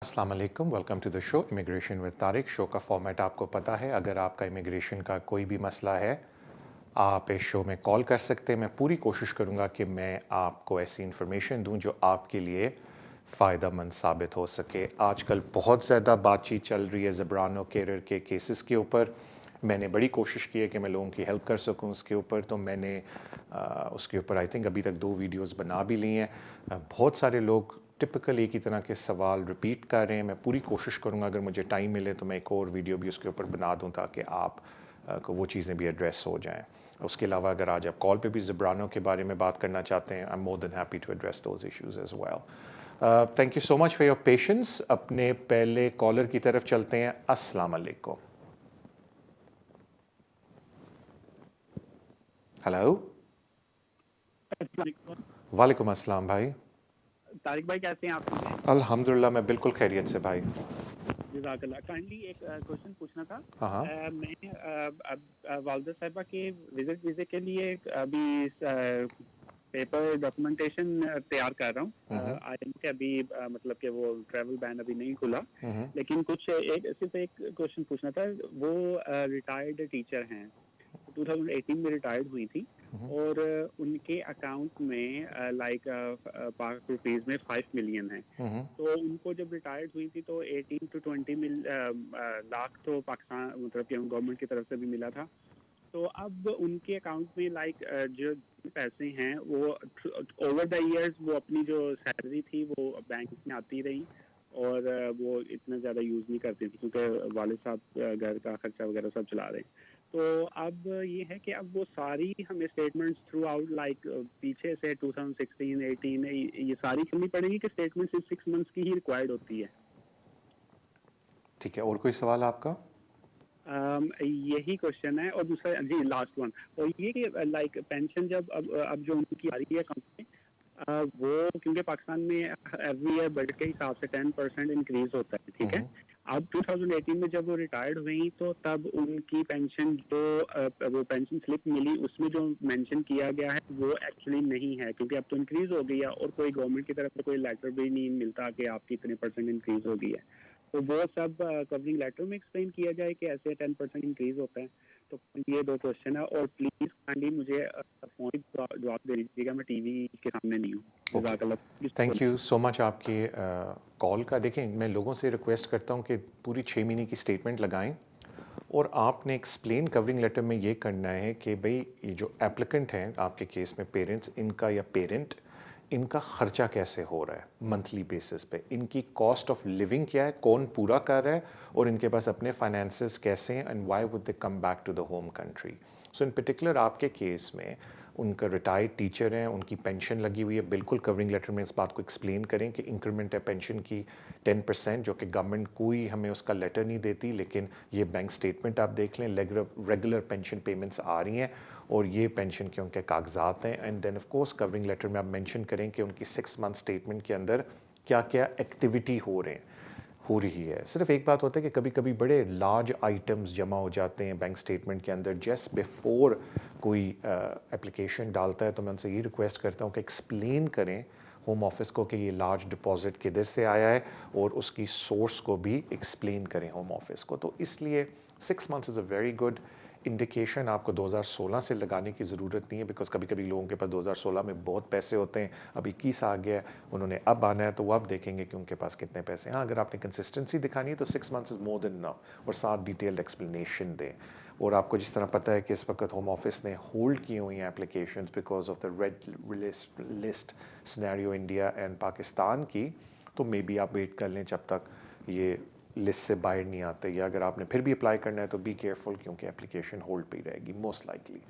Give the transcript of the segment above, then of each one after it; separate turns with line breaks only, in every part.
अस्सलाम वालेकुम, welcome to the show immigration with Tariq. Show का फॉर्मेट आपको पता है। अगर आपका इमिग्रेशन का कोई भी मसला है, आप इस शो में कॉल कर सकते हैं। मैं पूरी कोशिश करूंगा कि मैं आपको ऐसी इन्फॉर्मेशन दूं जो आपके लिए फ़ायदेमंद साबित हो सके। आजकल बहुत ज़्यादा बातचीत चल रही है ज़बरानो केरर के केसेस के ऊपर। मैंने बड़ी कोशिश की है कि मैं लोगों की हेल्प कर सकूं उसके ऊपर, तो मैंने उसके ऊपर आई थिंक अभी तक 2 वीडियोस बना भी ली हैं। बहुत सारे लोग टिपिकल एक ही तरह के सवाल रिपीट कर रहे हैं। मैं पूरी कोशिश करूंगा अगर मुझे टाइम मिले तो मैं एक और वीडियो भी उसके ऊपर बना दूं ताकि आप को वो चीज़ें भी एड्रेस हो जाएं। उसके अलावा अगर आज आप कॉल पे भी ज़बरानो के बारे में बात करना चाहते हैं, I am more than happy to address those issues as well. Thank you so much for your patience. अपने पहले कॉलर की तरफ चलते हैं। अस्सलाम वालेकुम। हेलो। वालेकुम अस्सलाम भाई।
तारिक भाई कैसे हैं आप?
अल्हम्दुलिल्लाह मैं बिल्कुल खैरियत से भाई।
जज़ाकल्लाह। काइंडली एक क्वेश्चन पूछना था।
हाँ हाँ।
मैं अब वालदा साहिबा के विजिट वीज़े के लिए अभी पेपर डॉक्यूमेंटेशन तैयार कर रहा हूँ। आई एम के अभी मतलब कि वो ट्रैवल बैन अभी नहीं खुला, लेकिन कुछ सिर्फ एक क्वेश्चन पूछना था। वो रिटायर्ड टीचर हैं, 2018 में रिटायर्ड हुई थी और उनके अकाउंट में लाइक पाक रुपीज में 5 मिलियन है। तो उनको जब रिटायर्ड हुई थी तो 18 to 20 लाख तो पाकिस्तान मतलब कि गवर्नमेंट की तरफ से भी मिला था। तो अब उनके अकाउंट में लाइक जो पैसे हैं वो ओवर द इयर्स वो अपनी जो सैलरी थी वो बैंक में आती रही और वो इतना ज़्यादा यूज़ नहीं करती थी क्योंकि वालिद साहब घर का खर्चा वगैरह सब चला रहे हैं। तो अब ये है कि अब वो सारी हमें स्टेटमेंट्स थ्रू आउट लाइक पीछे से 2016 18 ये सारी करनी पड़ेगी कि स्टेटमेंट सिर्फ 6 मंथ्स की ही रिक्वायर्ड होती है?
ठीक है, और कोई सवाल आपका?
यही क्वेश्चन है। और दूसरा जी लास्ट वन, और ये कि लाइक पेंशन जब अब जो उनकी आ रही है कंपनी वो क्योंकि पाकिस्तान में एवरी ईयर बजट के हिसाब से 10% इंक्रीज होता है, ठीक है। अब 2018 में जब वो रिटायर्ड हुई तो तब उनकी पेंशन जो वो पेंशन स्लिप मिली उसमें जो मेंशन किया गया है वो एक्चुअली नहीं है, क्योंकि अब तो इंक्रीज हो गई है और कोई गवर्नमेंट की तरफ से कोई लेटर भी नहीं मिलता कि आपकी इतने परसेंट इंक्रीज हो गई है। तो वो सब कवरिंग लेटर में एक्सप्लेन किया जाए कि ऐसे 10% इंक्रीज होता है। तो ये 2 क्वेश्चन है और प्लीज काइंडली मुझे फोन जवाब दे दीजिएगा, मैं टीवी के सामने नहीं हूँ।
Okay, thank you so much आपके कॉल का। देखें, मैं लोगों से रिक्वेस्ट करता हूँ कि पूरी 6 महीने की स्टेटमेंट लगाएं और आपने एक्सप्लेन कवरिंग लेटर में ये करना है कि भाई ये जो एप्लीकेंट हैं आपके केस में पेरेंट्स, इनका या पेरेंट, इनका खर्चा कैसे हो रहा है मंथली बेसिस पे, इनकी कॉस्ट ऑफ लिविंग क्या है, कौन पूरा कर रहा है और इनके पास अपने फाइनेंसेस कैसे हैं and why would they come back to the home country. So in particular आपके केस में उनका रिटायर्ड टीचर हैं, उनकी पेंशन लगी हुई है, बिल्कुल कवरिंग लेटर में इस बात को एक्सप्लेन करें कि इंक्रीमेंट है पेंशन की 10%, जो कि गवर्नमेंट कोई हमें उसका लेटर नहीं देती, लेकिन ये बैंक स्टेटमेंट आप देख लें, रेगुलर पेंशन पेमेंट्स आ रही हैं और ये पेंशन के उनके कागजात हैं। And then of course covering letter में आप मेंशन करें कि उनकी 6 मंथ स्टेटमेंट के अंदर क्या क्या एक्टिविटी हो रही है। सिर्फ एक बात होता है कि कभी कभी बड़े लार्ज आइटम्स जमा हो जाते हैं बैंक स्टेटमेंट के अंदर जस्ट बिफोर कोई एप्लीकेशन डालता है, तो मैं उनसे ये रिक्वेस्ट करता हूँ कि एक्सप्लेन करें होम ऑफिस को कि ये लार्ज डिपॉजिट किधर से आया है और उसकी सोर्स को भी एक्सप्लेन करें होम ऑफिस को। तो इसलिए 6 months is a very good indication. आपको 2016 से लगाने की ज़रूरत नहीं है, बिकॉज कभी कभी लोगों के पास 2016 में बहुत पैसे होते हैं, अब 21 आ गया, उन्होंने अब आना है तो वो अब देखेंगे कि उनके पास कितने पैसे हैं। हाँ, अगर आपने कंसिस्टेंसी दिखानी है तो 6 months is more than enough, और साथ डिटेल्ड एक्सप्लेनेशन दें। और आपको जिस तरह पता है कि इस वक्त होम ऑफिस ने होल्ड की हुई हैं applications because of the red list scenario India and Pakistan की, तो मे बी आप वेट कर लें जब तक ये लिस्ट से बाहर नहीं आते, या अगर आपने फिर भी अप्लाई करना है तो बी केयरफुल, क्योंकि एप्लीकेशन होल्ड पे ही रहेगी most likely.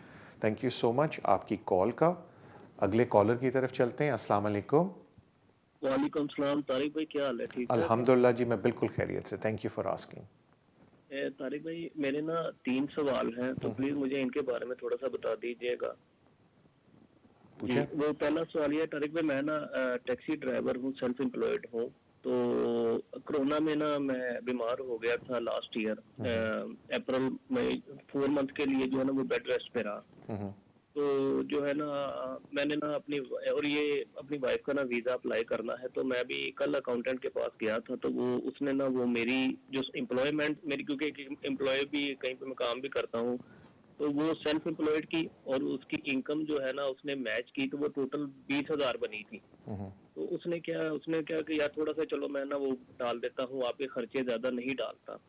Thank you so much आपकी कॉल का। अगले कॉलर की तरफ चलते हैं। अस्सलाम वालेकुम।
वालेकुम सलाम। तारिक भाई क्या हाल है? ठीक है
अल्हम्दुलिल्लाह जी, मैं बिल्कुल खैरियत से। Thank you for asking.
Tariq भाई मेरे ना 3 सवाल हैं, तो प्लीज मुझे इनके बारे में थोड़ा सा बता दीजिएगा जी। वो पहला सवाल ये है तारिक भाई, मैं ना टैक्सी ड्राइवर हूँ, सेल्फ एम्प्लॉयड हूँ। तो कोरोना में ना मैं बीमार हो गया था लास्ट ईयर अप्रैल में, 4 मंथ के लिए जो है ना वो बेड रेस्ट पे रहा। तो जो है ना मैंने ना और ये अपनी वाइफ का ना वीज़ा अप्लाई करना है, तो मैं भी कल अकाउंटेंट के पास गया था, तो वो उसने ना वो मेरी जो एम्प्लॉयमेंट मेरी, क्योंकि एक एम्प्लॉय भी कहीं पे मैं काम भी करता हूँ, तो वो सेल्फ एम्प्लॉयड की और उसकी इनकम जो है ना उसने मैच की, तो वो टोटल 20,000 बनी थी। तो उसने क्या कि यार थोड़ा सा चलो मैं ना वो डाल देता हूँ, आपके खर्चे ज़्यादा नहीं डालता।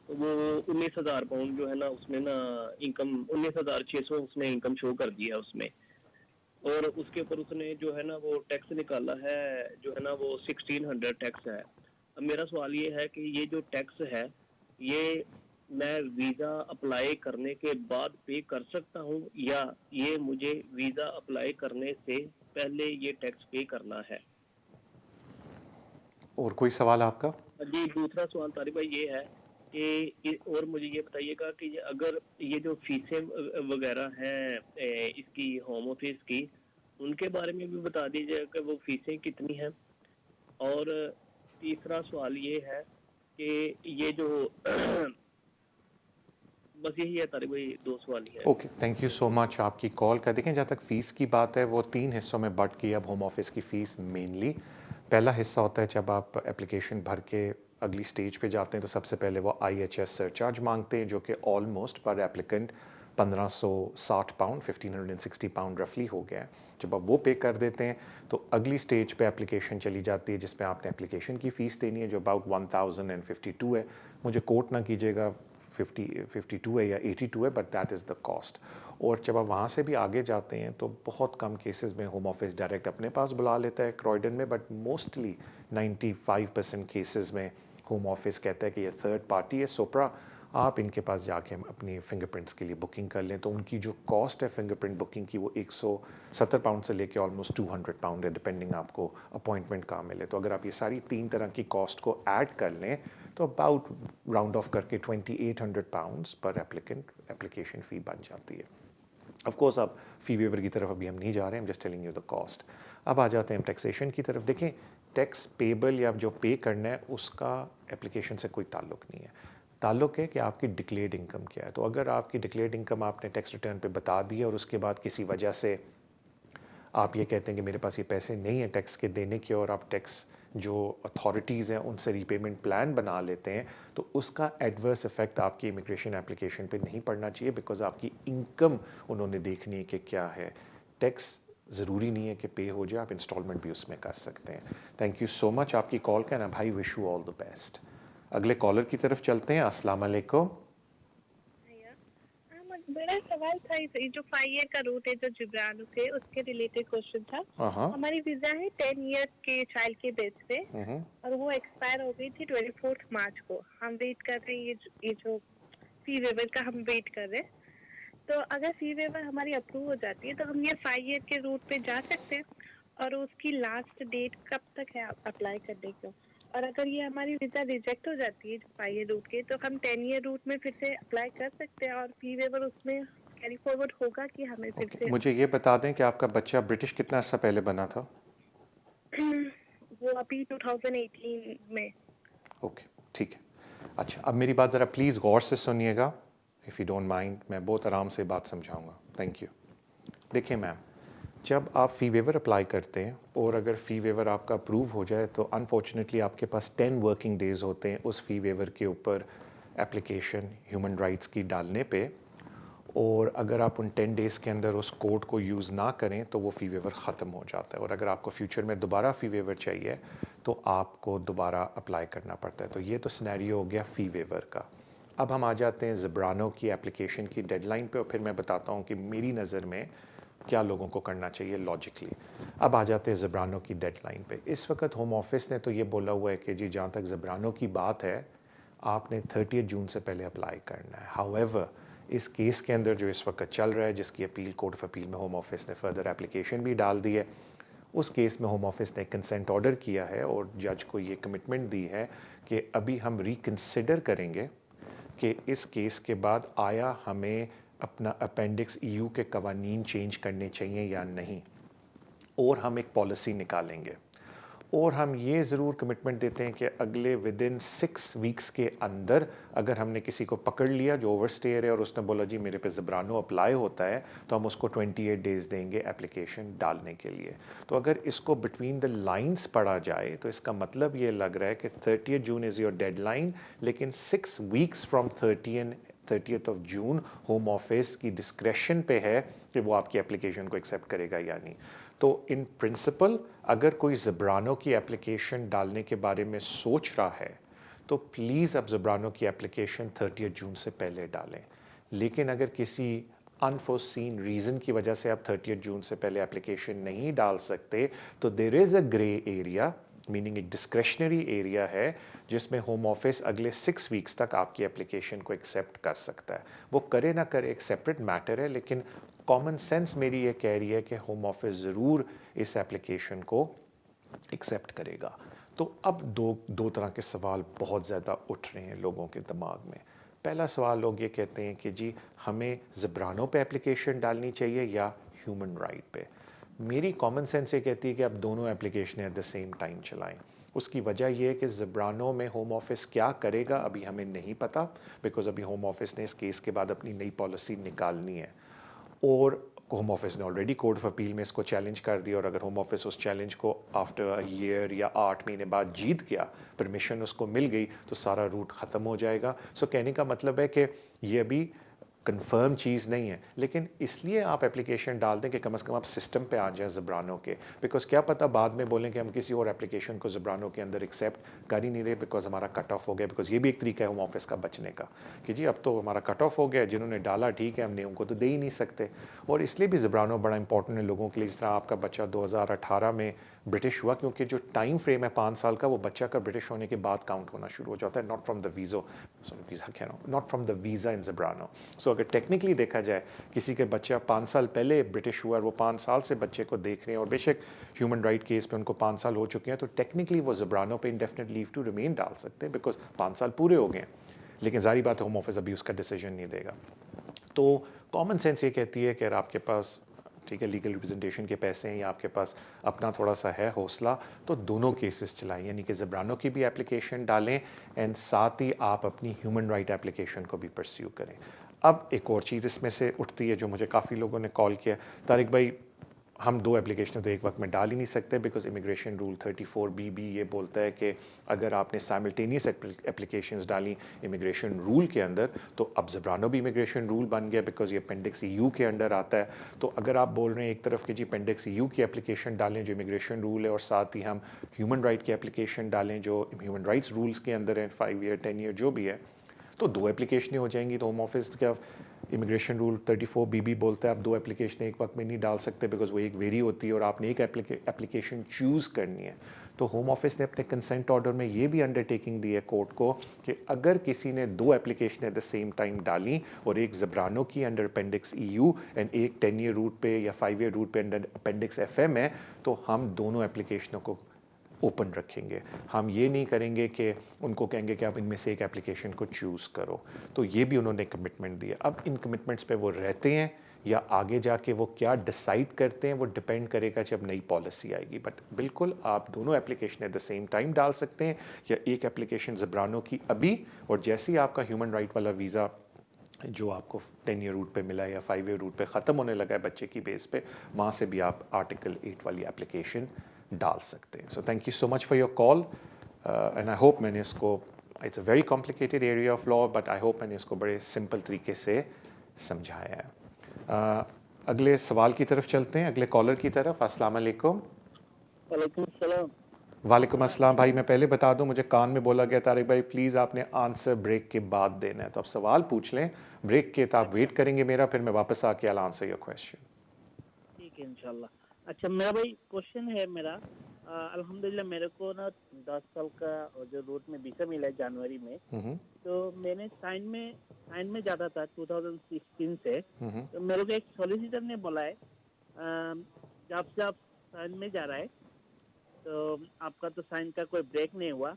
तो वो 19,000 पाउंड जो है ना उसने ना इनकम 19,600 उसने इनकम शो कर दिया उसमें। और उसके ऊपर उसने जो है ना वो टैक्स निकाला है, जो है ना वो 1600 टैक्स है। अब मेरा सवाल ये है कि ये जो टैक्स है, ये मैं वीज़ा अप्लाई करने के बाद पे कर सकता हूँ, या ये मुझे वीज़ा अप्लाई करने से पहले ये टैक्स पे करना है?
और कोई सवाल आपका?
जी, दूसरा सवाल तारिक भाई ये है कि और मुझे ये बताइएगा कि अगर ये जो फीसें वगैरह हैं इसकी होम ऑफिस की, उनके बारे में भी बता दीजिएगा कि वो फीसें कितनी हैं। और तीसरा सवाल ये है कि ये जो बस यही है तारिक भाई, दो सवाल ही है।
Okay, thank you so much आपकी कॉल का। देखें, जहाँ तक फ़ीस की बात है वो 3 हिस्सों में बँट गई अब होम ऑफिस की फ़ीस मेनली। पहला हिस्सा होता है जब आप एप्लीकेशन भर के अगली स्टेज पे जाते हैं तो सबसे पहले वो IHS सरचार्ज मांगते हैं, जो कि ऑलमोस्ट पर एप्लीकेंट 1560 पाउंड 1560 पाउंड रफली हो गया है। जब आप वो पे कर देते हैं तो अगली स्टेज पे एप्लीकेशन चली जाती है जिसमें आपने एप्लीकेशन की फ़ीस देनी है, जो अबाउट 1052 है। मुझे कोट ना कीजिएगा 52 है या 82 है, but that is the cost. और जब आप वहाँ से भी आगे जाते हैं तो बहुत कम केसेस में होम ऑफिस डायरेक्ट अपने पास बुला लेता है क्रॉयडन में, बट मोस्टली 95% केसेस में होम ऑफिस कहता है कि ये थर्ड पार्टी है सोप्रा, आप इनके पास जाके हम अपनी फिंगरप्रिंट्स के लिए बुकिंग कर लें। तो उनकी जो कॉस्ट है फिंगरप्रिंट बुकिंग की वो 170 पाउंड से लेके ऑलमोस्ट 200 पाउंड है, डिपेंडिंग आपको अपॉइंटमेंट कहाँ मिले। तो अगर आप ये सारी 3 तरह की कॉस्ट को ऐड कर लें तो अबाउट राउंड ऑफ करके 2800 पाउंड्स पर एप्लीकेंट एप्लीकेशन फ़ी बन जाती है। ऑफ कोर्स अब फ़ी वेवर की तरफ अभी हम नहीं जा रहे हैं, just telling you the cost. अब आ जाते हैं टैक्सेशन की तरफ। देखें, टैक्स पेबल या जो पे करना है उसका एप्लीकेशन से कोई ताल्लुक नहीं है। ताल्लुक है कि आपकी डिक्लेयर्ड इनकम क्या है। तो अगर आपकी डिक्लेयर्ड इनकम आपने टैक्स रिटर्न पे बता दी है और उसके बाद किसी वजह से आप ये कहते हैं कि मेरे पास ये पैसे नहीं हैं टैक्स के देने के, और आप टैक्स जो अथॉरिटीज़ हैं उनसे रीपेमेंट प्लान बना लेते हैं, तो उसका एडवर्स इफेक्ट आपकी इमिग्रेशन एप्लीकेशन पे नहीं पड़ना चाहिए, बिकॉज आपकी इनकम उन्होंने देखनी है कि क्या है। टैक्स ज़रूरी नहीं है कि पे हो जाए, आप इंस्टॉलमेंट भी उसमें कर सकते हैं। थैंक यू सो मच आपकी कॉल का ना भाई, wish you all the best. अगले कॉलर की तरफ चलते हैं। अस्सलाम वालेकुम।
बड़ा सवाल था ये जो 5 ईयर का रूट है जो जिब्रानो से उसके रिलेटेड क्वेश्चन था। हमारी वीजा है 10 ईयर के चाइल्ड के बेस पे और वो एक्सपायर हो गई थी 24 मार्च को। हम वेट कर रहे हैं ये जो फी वेवर का हम वेट कर रहे हैं। तो अगर फी वेवर हमारी अप्रूव हो जाती है तो हम ये 5 ईयर के रूट पे जा सकते हैं, और उसकी लास्ट डेट कब तक है अप्लाई करने की? और अगर ये हमारी वीजा रिजेक्ट हो जाती है 5 ईयर रूट के, तो हम 10 ईयर रूट में फिर से अप्लाई कर सकते हैं और फी वेवर उसमें कैरी फॉरवर्ड होगा कि हमें फिर से
मुझे ये बता दें कि आपका बच्चा ब्रिटिश कितना अर्सा पहले बना था?
वो अभी 2018 में।
ओके, ठीक है। अच्छा, अब मेरी बात ज़रा प्लीज़ गौर से सुनिएगा, इफ़ यू डोंट माइंड। मैं बहुत आराम से बात समझाऊंगा। Thank you. देखिए मैम, जब आप फ़ी वेवर अप्लाई करते हैं और अगर फ़ी वेवर आपका अप्रूव हो जाए तो अनफॉर्चुनेटली आपके पास 10 वर्किंग डेज़ होते हैं उस फ़ी वेवर के ऊपर एप्लीकेशन ह्यूमन राइट्स की डालने पे, और अगर आप उन 10 डेज़ के अंदर उस कोड को यूज़ ना करें तो वो फ़ी वेवर ख़त्म हो जाता है, और अगर आपको फ्यूचर में दोबारा फ़ी वेवर चाहिए तो आपको दोबारा अप्लाई करना पड़ता है। तो ये तो सिनेरियो हो गया फ़ी वेवर का। अब हम आ जाते हैं ज़ब्रानो की एप्लीकेशन की डेडलाइन पे, और फिर मैं बताता हूँ कि मेरी नज़र में क्या लोगों को करना चाहिए लॉजिकली। अब आ जाते हैं ज़ब्रानो की डेडलाइन पे। इस वक्त होम ऑफिस ने तो ये बोला हुआ है कि जी जहाँ तक ज़ब्रानो की बात है आपने 30 जून से पहले अप्लाई करना है। हाउएवर इस केस के अंदर जो इस वक्त चल रहा है, जिसकी अपील कोर्ट ऑफ अपील में होम ऑफिस ने फर्दर एप्लीकेशन भी डाल दी है, उस केस में होम ऑफिस ने कंसेंट ऑर्डर किया है और जज को ये कमिटमेंट दी है कि अभी हम रिकन्सिडर करेंगे कि इस केस के बाद आया हमें अपना अपेंडिक्स EU के कवानीन चेंज करने चाहिए या नहीं, और हम एक पॉलिसी निकालेंगे। और हम ये ज़रूर कमिटमेंट देते हैं कि अगले विद इन 6 वीक्स के अंदर अगर हमने किसी को पकड़ लिया जो ओवरस्टेयर है और उसने बोला जी मेरे पे ज़ब्रानो अप्लाई होता है, तो हम उसको 28 डेज़ देंगे एप्लीकेशन डालने के लिए। तो अगर इसको बिटवीन द लाइंस पढ़ा जाए तो इसका मतलब ये लग रहा है कि 30 जून इज़ योर डेडलाइन, लेकिन 6 weeks from 30th of June home office की डिस्क्रेशन पे है कि वो आपकी एप्लीकेशन को एक्सेप्ट करेगा या नहीं। तो इन प्रिंसिपल अगर कोई ज़ब्रानो की एप्लीकेशन डालने के बारे में सोच रहा है तो प्लीज़ अब ज़ब्रानो की एप्लीकेशन 30 जून से पहले डालें। लेकिन अगर किसी अनफोर्सीन रीज़न की वजह से आप 30 जून से पहले एप्लीकेशन नहीं डाल सकते तो there is a grey area, meaning एक डिस्क्रेशनरी एरिया है जिसमें होम ऑफिस अगले 6 वीक्स तक आपकी एप्लीकेशन को एक्सेप्ट कर सकता है। वो करे ना करे एक सेपरेट मैटर है, लेकिन कॉमन सेंस मेरी ये कह रही है कि होम ऑफिस ज़रूर इस एप्लीकेशन को एक्सेप्ट करेगा। तो अब दो तरह के सवाल बहुत ज़्यादा उठ रहे हैं लोगों के दिमाग में। पहला सवाल लोग ये कहते हैं कि जी हमें ज़ब्रानो पे एप्लीकेशन डालनी चाहिए या ह्यूमन राइट पे। मेरी कॉमन सेंस ये कहती है कि आप दोनों application at the same time चलाएं। उसकी वजह यह है कि ज़ब्रानो में होम ऑफिस क्या करेगा अभी हमें नहीं पता, बिकॉज अभी होम ऑफिस ने इस केस के बाद अपनी नई पॉलिसी निकालनी है और होम ऑफिस ने ऑलरेडी कोर्ट ऑफ अपील में इसको चैलेंज कर दिया। और अगर होम ऑफिस उस चैलेंज को आफ्टर अ ईयर या 8 महीने बाद जीत गया, परमिशन उसको मिल गई, तो सारा रूट ख़त्म हो जाएगा। सो कहने का मतलब है कि ये अभी कंफर्म चीज़ नहीं है, लेकिन इसलिए आप एप्लीकेशन डाल दें कि कम से कम आप सिस्टम पे आ जाएं ज़ब्रानो के। बिकॉज क्या पता बाद में बोलें कि हम किसी और एप्लीकेशन को ज़ब्रानो के अंदर एक्सेप्ट कर ही नहीं रहे बिकॉज हमारा कट ऑफ हो गया। बिकॉज ये भी एक तरीका है होम ऑफिस का बचने का कि जी अब तो हमारा कट ऑफ हो गया, जिन्होंने डाला ठीक है, हमने उनको तो दे ही नहीं सकते। और इसलिए भी ज़ब्रानो बड़ा इंपॉर्टेंट है लोगों के लिए। जिस तरह आपका बच्चा 2018 में ब्रिटिश हुआ, क्योंकि जो टाइम फ्रेम है 5 साल का, वो बच्चा का ब्रिटिश होने के बाद काउंट होना शुरू हो जाता है, नॉट फ्रॉम द वीज़ा इन ज़ब्रानो। सो अगर टेक्निकली देखा जाए किसी के बच्चा 5 साल पहले ब्रिटिश हुआ और वो 5 साल से बच्चे को देख रहे हैं और बेशक ह्यूमन राइट केस पे उनको 5 साल हो चुके हैं, तो टेक्निकली वो ज़ब्रानो पे इंडेफिनिट लीव टू रिमेन डाल सकते हैं बिकॉज 5 साल पूरे हो गए हैं। लेकिन जारी बात है होम ऑफिस अभी उसका डिसीजन नहीं देगा। तो कॉमन सेंस ये कहती है कि अगर आपके पास ठीक है लीगल रिप्रेजेंटेशन के पैसे हैं या आपके पास अपना थोड़ा सा है हौसला, तो दोनों केसेस चलाएं, यानी कि ज़ब्रानो की भी एप्लीकेशन डालें एंड साथ ही आप अपनी ह्यूमन राइट एप्लीकेशन को भी परस्यू करें। अब एक और चीज़ इसमें से उठती है जो मुझे काफ़ी लोगों ने कॉल किया, तारिक भाई हम 2 एप्लीकेशन तो एक वक्त में डाल ही नहीं सकते बिकॉज इमिग्रेशन रूल 34BB ये बोलता है कि अगर आपने साइमल्टेनियस एप्लीकेशंस डाली इमिग्रेशन रूल के अंदर, तो अब ज़ब्रानो भी इमिग्रेशन रूल बन गया बिकॉज ये अपेंडिक्स EU के अंडर आता है। तो अगर आप बोल रहे हैं एक तरफ कि जी अपेंडिक्स EU की एप्लीकेशन डालें जो इमिग्रेशन रूल है और साथ ही हम ह्यूमन राइट की एप्लीकेशन डालें जो ह्यूमन राइट्स रूल्स के अंदर है 5 ईयर 10 ईयर जो भी है, तो 2 एप्लीकेशनें हो जाएंगी। तो होम ऑफिस क्या इमिग्रेशन रूल 34BB बोलता है आप 2 एप्लीकेशन एक वक्त में नहीं डाल सकते बिकॉज वो एक वेरी होती है और आपने एक एप्लीकेशन चूज़ करनी है। तो होम ऑफिस ने अपने कंसेंट ऑर्डर में ये भी अंडरटेकिंग दी है कोर्ट को कि अगर किसी ने 2 application at the same time डाली और एक ज़ब्रानो की अंडर अपेंडिक्स EU एंड एक 10 ईयर रूट पे या 5 ईयर रूट पे अंडर अपेंडिक्स FM है, तो हम दोनों एप्लीकेशनों को ओपन रखेंगे। हम ये नहीं करेंगे कि उनको कहेंगे कि आप इनमें से एक एप्लीकेशन को चूज़ करो। तो ये भी उन्होंने कमिटमेंट दिया। अब इन कमिटमेंट्स पे वो रहते हैं या आगे जाके वो क्या डिसाइड करते हैं वो डिपेंड करेगा जब नई पॉलिसी आएगी। बट बिल्कुल आप दोनों application at the same time डाल सकते हैं या एक एप्लीकेशन ज़ब्रानो की अभी, और जैसे ही आपका ह्यूमन राइट वाला वीज़ा जो आपको 10 ईयर रूट पे मिला है या 5 ईयर रूट पे ख़त्म होने लगा है बच्चे की बेस पे, वहाँ से भी आप आर्टिकल 8 वाली एप्लीकेशन डाल सकते हैं। सो thank you so much for your call and I hope मैंने इसको, it's a very complicated area of law but I hope मैंने इसको बड़े सिंपल तरीके से समझाया है। अगले सवाल की तरफ चलते हैं, अगले कॉलर की तरफ। अस्सलाम वालेकुम।
वालेकुम सलाम।
वालेकुम अस्सलाम। भाई मैं पहले बता दूं, मुझे कान में बोला गया तारिक भाई प्लीज़ आपने आंसर ब्रेक के बाद देना है, तो आप सवाल पूछ लें ब्रेक के, तो आप वेट करेंगे मेरा, फिर मैं वापस आके आई आंसर योर क्वेश्चन।
ठीक है इंशाल्लाह। अच्छा मेरा भाई क्वेश्चन है मेरा, अल्हम्दुलिल्लाह मेरे को ना 10 साल का जो रूट में वीज़ा मिला है जनवरी में, तो मैंने साइन में जाता था 2016 से। तो मेरे को एक सॉलिसिटर ने बोला है जब से आप साइन में जा रहा है तो आपका तो साइन का कोई ब्रेक नहीं हुआ,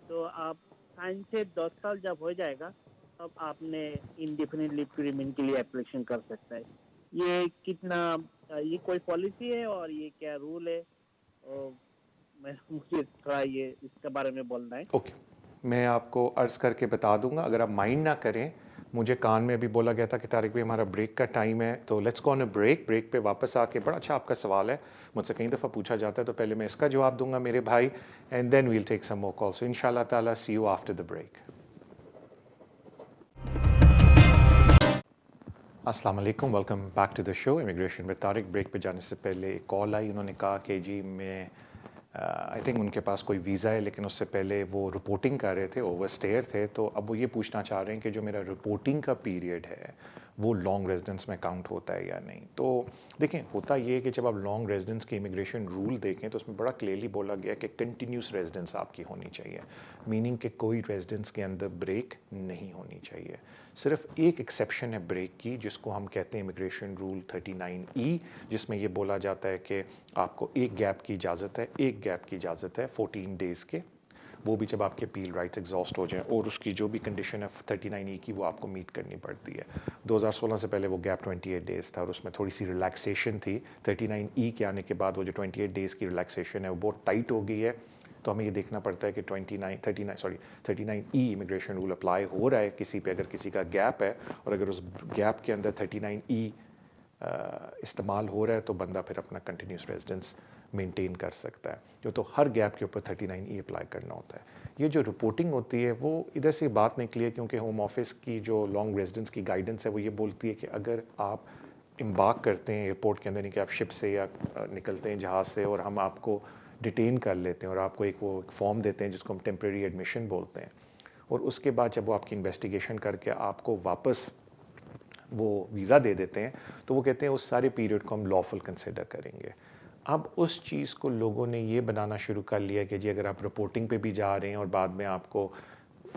तो आप साइन से 10 साल जब हो जाएगा तब आपने इंडेफिनिट लीव टू रिमेन के लिए एप्लीकेशन कर सकता है। ये कितना, ये कोई पॉलिसी है और ये क्या रूल है, और मुझे थोड़ा ये इसके बारे में बोलना है।
ओके, मैं आपको अर्ज़ करके बता दूंगा, अगर आप माइंड ना करें। मुझे कान में अभी बोला गया था कि तारिक भाई हमारा ब्रेक का टाइम है, तो let's go on a break पे वापस आके, बड़ा अच्छा आपका सवाल है, मुझसे कई दफ़ा पूछा जाता है, तो पहले मैं इसका जवाब दूंगा मेरे भाई, and then we'll take some more call. So इंशाल्लाह ताला see you after the break. अस्सलाम वालेकुम, welcome back to the show immigration with Tariq. Break पे जाने से पहले एक कॉल आई, उन्होंने कहा कि जी मैं आई थिंक उनके पास कोई वीज़ा है, लेकिन उससे पहले वो रिपोर्टिंग कर रहे थे, ओवरस्टेयर थे, तो अब वो ये पूछना चाह रहे हैं कि जो मेरा रिपोर्टिंग का पीरियड है वो लॉन्ग रेजिडेंस में काउंट होता है या नहीं। तो देखें, होता ये है कि जब आप लॉन्ग रेजिडेंस के इमिग्रेशन रूल देखें तो उसमें बड़ा क्लियरली बोला गया कि कंटिन्यूस रेजिडेंस आपकी होनी चाहिए, मीनिंग कि कोई रेजिडेंस के अंदर ब्रेक नहीं होनी चाहिए। सिर्फ एक एक्सेप्शन है ब्रेक की, जिसको हम कहते हैं इमिग्रेशन रूल 39E, जिसमें ये बोला जाता है कि आपको एक गैप की इजाज़त है, एक गैप की इजाज़त है 14 डेज़ के, वो भी जब आपके अपील राइट्स एग्जॉस्ट हो जाएं, और उसकी जो भी कंडीशन है 39E की वो आपको मीट करनी पड़ती है। 2016 से पहले वो गैप 28 डेज़ था और उसमें थोड़ी सी रिलैक्सेशन थी। 39E के आने के बाद वो जो 28 डेज़ की रिलैक्सेशन है वो बहुत टाइट हो गई है, तो हमें ये देखना पड़ता है कि 39E इमिग्रेशन रूल अप्लाई हो रहा है किसी पे, अगर किसी का गैप है और अगर उस गैप के अंदर 39E इस्तेमाल हो रहा है तो बंदा फिर अपना कंटिन्यूस रेजिडेंस मेंटेन कर सकता है, जो तो हर गैप के ऊपर 39E अप्लाई करना होता है। ये जो रिपोर्टिंग होती है वो इधर से बात निकली है क्योंकि होम ऑफिस की जो लॉन्ग रेजिडेंस की गाइडेंस है वो ये बोलती है कि अगर आप इम्बार्क करते हैं एयरपोर्ट के अंदर, नहीं कि आप शिप से या निकलते हैं जहाज़ से, और हम आपको डिटेन कर लेते हैं और आपको एक फॉर्म देते हैं जिसको हम टेम्प्रेरी एडमिशन बोलते हैं, और उसके बाद जब वो आपकी इन्वेस्टिगेशन करके आपको वापस वो वीज़ा दे देते हैं, तो वो कहते हैं उस सारे पीरियड को हम लॉफुल कंसिडर करेंगे। अब उस चीज़ को लोगों ने ये बनाना शुरू कर लिया कि जी अगर आप रिपोर्टिंग पे भी जा रहे हैं और बाद में आपको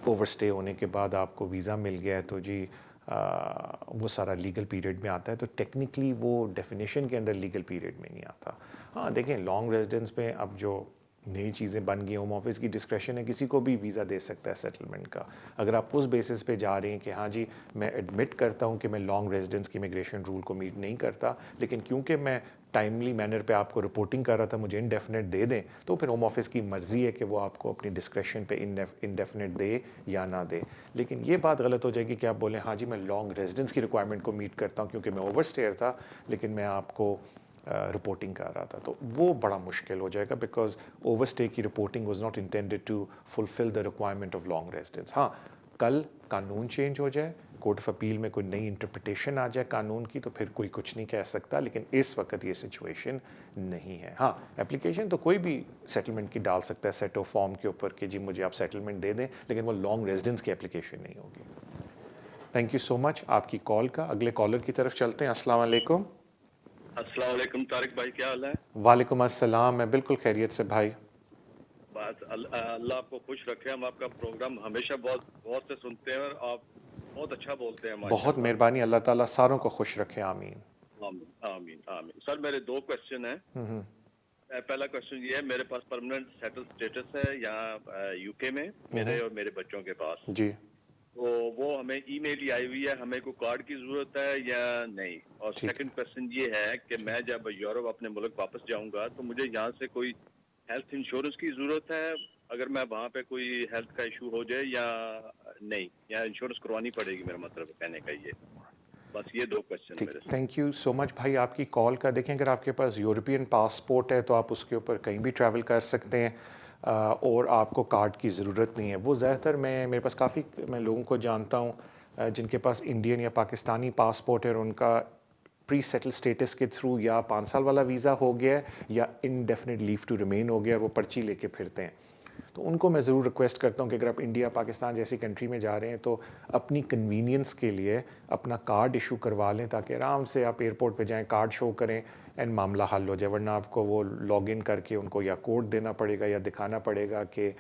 ओवरस्टे होने के बाद आपको वीज़ा मिल गया है, तो जी वो सारा लीगल पीरियड में आता है, तो टेक्निकली वो डेफिनेशन के अंदर लीगल पीरियड में नहीं आता। हाँ देखें, लॉन्ग रेजिडेंस में अब जो नई चीज़ें बन गई, होम ऑफिस की डिस्क्रेशन है, किसी को भी वीज़ा दे सकता है सेटलमेंट का। अगर आप उस बेसिस पे जा रहे हैं कि हाँ जी मैं एडमिट करता हूँ कि मैं लॉन्ग रेजिडेंस की इमिग्रेशन रूल को मीट नहीं करता, लेकिन क्योंकि मैं टाइमली मैनर पे आपको रिपोर्टिंग कर रहा था, मुझे इंडेफिनेट दे दें, तो फिर होम ऑफिस की मर्ज़ी है कि वो आपको अपनी डिस्क्रेशन पे इंडेफिनेट दे या ना दे। लेकिन ये बात गलत हो जाएगी कि आप बोलें हाँ जी मैं लॉन्ग रेजिडेंस की रिक्वायरमेंट को मीट करता हूँ क्योंकि मैं ओवरस्टेयर था, लेकिन मैं आपको रिपोर्टिंग कर रहा था, तो वो बड़ा मुश्किल हो जाएगा, बिकॉज ओवरस्टे की reporting was not intended to fulfil the requirement of long residence. हाँ, कल कानून चेंज हो जाए, कोर्ट ऑफ अपील में कोई नई इंटरप्रिटेशन आ जाए कानून की, तो फिर कोई कुछ नहीं कह सकता, लेकिन इस वक्त ये सिचुएशन नहीं है। हाँ, एप्लीकेशन तो कोई भी सेटलमेंट की डाल सकता है सेट ऑफ फॉर्म के ऊपर कि जी मुझे आप सेटलमेंट दे दें, लेकिन वो लॉन्ग रेजिडेंस की एप्लीकेशन नहीं होगी। थैंक यू सो मच आपकी कॉल का। अगले कॉलर की तरफ चलते हैं। अस्सलाम वालेकुम।
अस्सलाम वालेकुम तारिक भाई, क्या हाल है?
वालेकुम अस्सलाम, मैं बिल्कुल खैरियत से भाई।
बस अल्लाह आपको खुश रखे। हम आपका प्रोग्राम हमेशा बहुत बहुत से सुनते हैं और आप बहुत अच्छा बोलते हैं।
बहुत मेहरबानी, अल्लाह ताला सारों को खुश रखे, आमीन
आमीन आमीन। सर मेरे दो क्वेश्चन हैं। पहला क्वेश्चन ये है, मेरे पास परमानेंट सेटल स्टेटस है यहाँ यूके में, मेरे और मेरे बच्चों के पास
जी,
तो वो हमें ईमेल ही आई हुई है, हमें कोई कार्ड की जरूरत है या नहीं? और सेकंड क्वेश्चन ये है कि मैं जब यूरोप अपने मुल्क वापस जाऊंगा तो मुझे यहाँ से कोई हेल्थ इंश्योरेंस की जरूरत है अगर मैं वहाँ पे कोई हेल्थ का इशू हो जाए या नहीं, या इंश्योरेंस करवानी पड़ेगी? मेरा मतलब कहने का ये, बस ये दो क्वेश्चन मेरे से।
थैंक यू सो मच भाई आपकी कॉल का। देखें, अगर आपके पास यूरोपियन पासपोर्ट है तो आप उसके ऊपर कहीं भी ट्रैवल कर सकते हैं और आपको कार्ड की ज़रूरत नहीं है। वो ज़्यादातर मेरे पास काफ़ी मैं लोगों को जानता हूँ जिनके पास इंडियन या पाकिस्तानी पासपोर्ट है और उनका प्री सेटल स्टेटस के थ्रू या 5 साल वाला वीज़ा हो गया है या इनडेफिनेट लीव टू रिमेन हो गया है, वो पर्ची लेके फिरते हैं। तो उनको मैं ज़रूर रिक्वेस्ट करता हूँ कि अगर आप इंडिया पाकिस्तान जैसी कंट्री में जा रहे हैं तो अपनी कन्वीनियंस के लिए अपना कार्ड इशू करवा लें, ताकि आराम से आप एयरपोर्ट पे जाएं, कार्ड शो करें एंड मामला हल हो जाए। वरना आपको वो लॉगिन करके उनको या कोड देना पड़ेगा या दिखाना पड़ेगा कि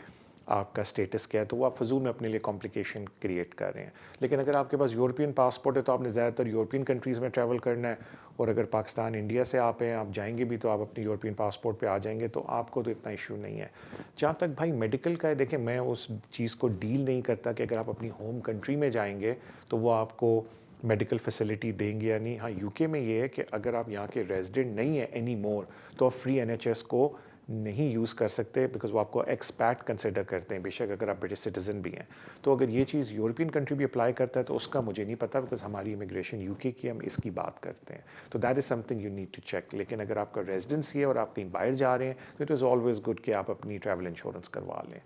आपका स्टेटस क्या है, तो वो आप फजूल में अपने लिए कॉम्प्लिकेशन क्रिएट कर रहे हैं। लेकिन अगर आपके पास यूरोपियन पासपोर्ट है तो आपने ज़्यादातर यूरोपियन कंट्रीज़ में ट्रैवल करना है, और अगर पाकिस्तान इंडिया से आप हैं, आप जाएंगे भी तो आप अपने यूरोपियन पासपोर्ट पे आ जाएंगे, तो आपको तो इतना इशू नहीं है। जहाँ तक भाई मेडिकल का है, देखें मैं उस चीज़ को डील नहीं करता कि अगर आप अपनी होम कंट्री में जाएंगे तो वो आपको मेडिकल फैसिलिटी देंगे या नहीं। हाँ, यूके में ये है कि अगर आप यहाँ के रेजिडेंट नहीं है एनी मोर तो आप फ्री NHS को नहीं यूज़ कर सकते बिकॉज वो आपको एक्सपैट कंसिडर करते हैं, बेशक अगर आप ब्रिटिश सिटीज़न भी हैं। तो अगर ये चीज़ यूरोपियन कंट्री भी अप्लाई करता है तो उसका मुझे नहीं पता, बिकॉज हमारी इमिग्रेशन यूके की, हम इसकी बात करते हैं। तो that is something you need to check. लेकिन अगर आपका रेजिडेंसी है और आप कहीं बाहर जा रहे हैं तो इट इज़ ऑलवेज़ गुड कि आप अपनी ट्रैवल इंश्योरेंस करवा लें।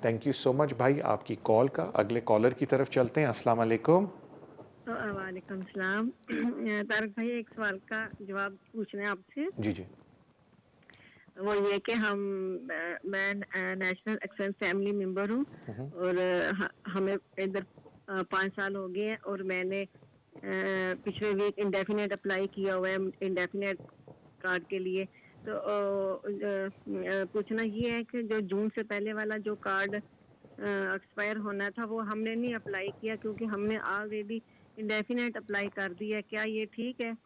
थैंक यू सो मच भाई आपकी कॉल का। अगले कॉलर की तरफ चलते हैं। अस्सलाम वालेकुम।
वालेकुम सलाम। तारक भाई, एक सवाल का जवाब पूछना है आपसे।
जी जी।
वो ये कि मैं नेशनल एक्सपेंस फैमिली मेंबर हूँ और हमें इधर 5 साल हो गए हैं और मैंने पिछले वीक इंडेफिनेट अप्लाई किया हुआ है इंडेफिनेट कार्ड के लिए। तो पूछना ये है कि जो जून से पहले वाला जो कार्ड एक्सपायर होना था वो हमने नहीं अप्लाई किया क्योंकि हमने ऑलरेडी इंडेफिनेट अप्लाई कर दिया। क्या ये ठीक है?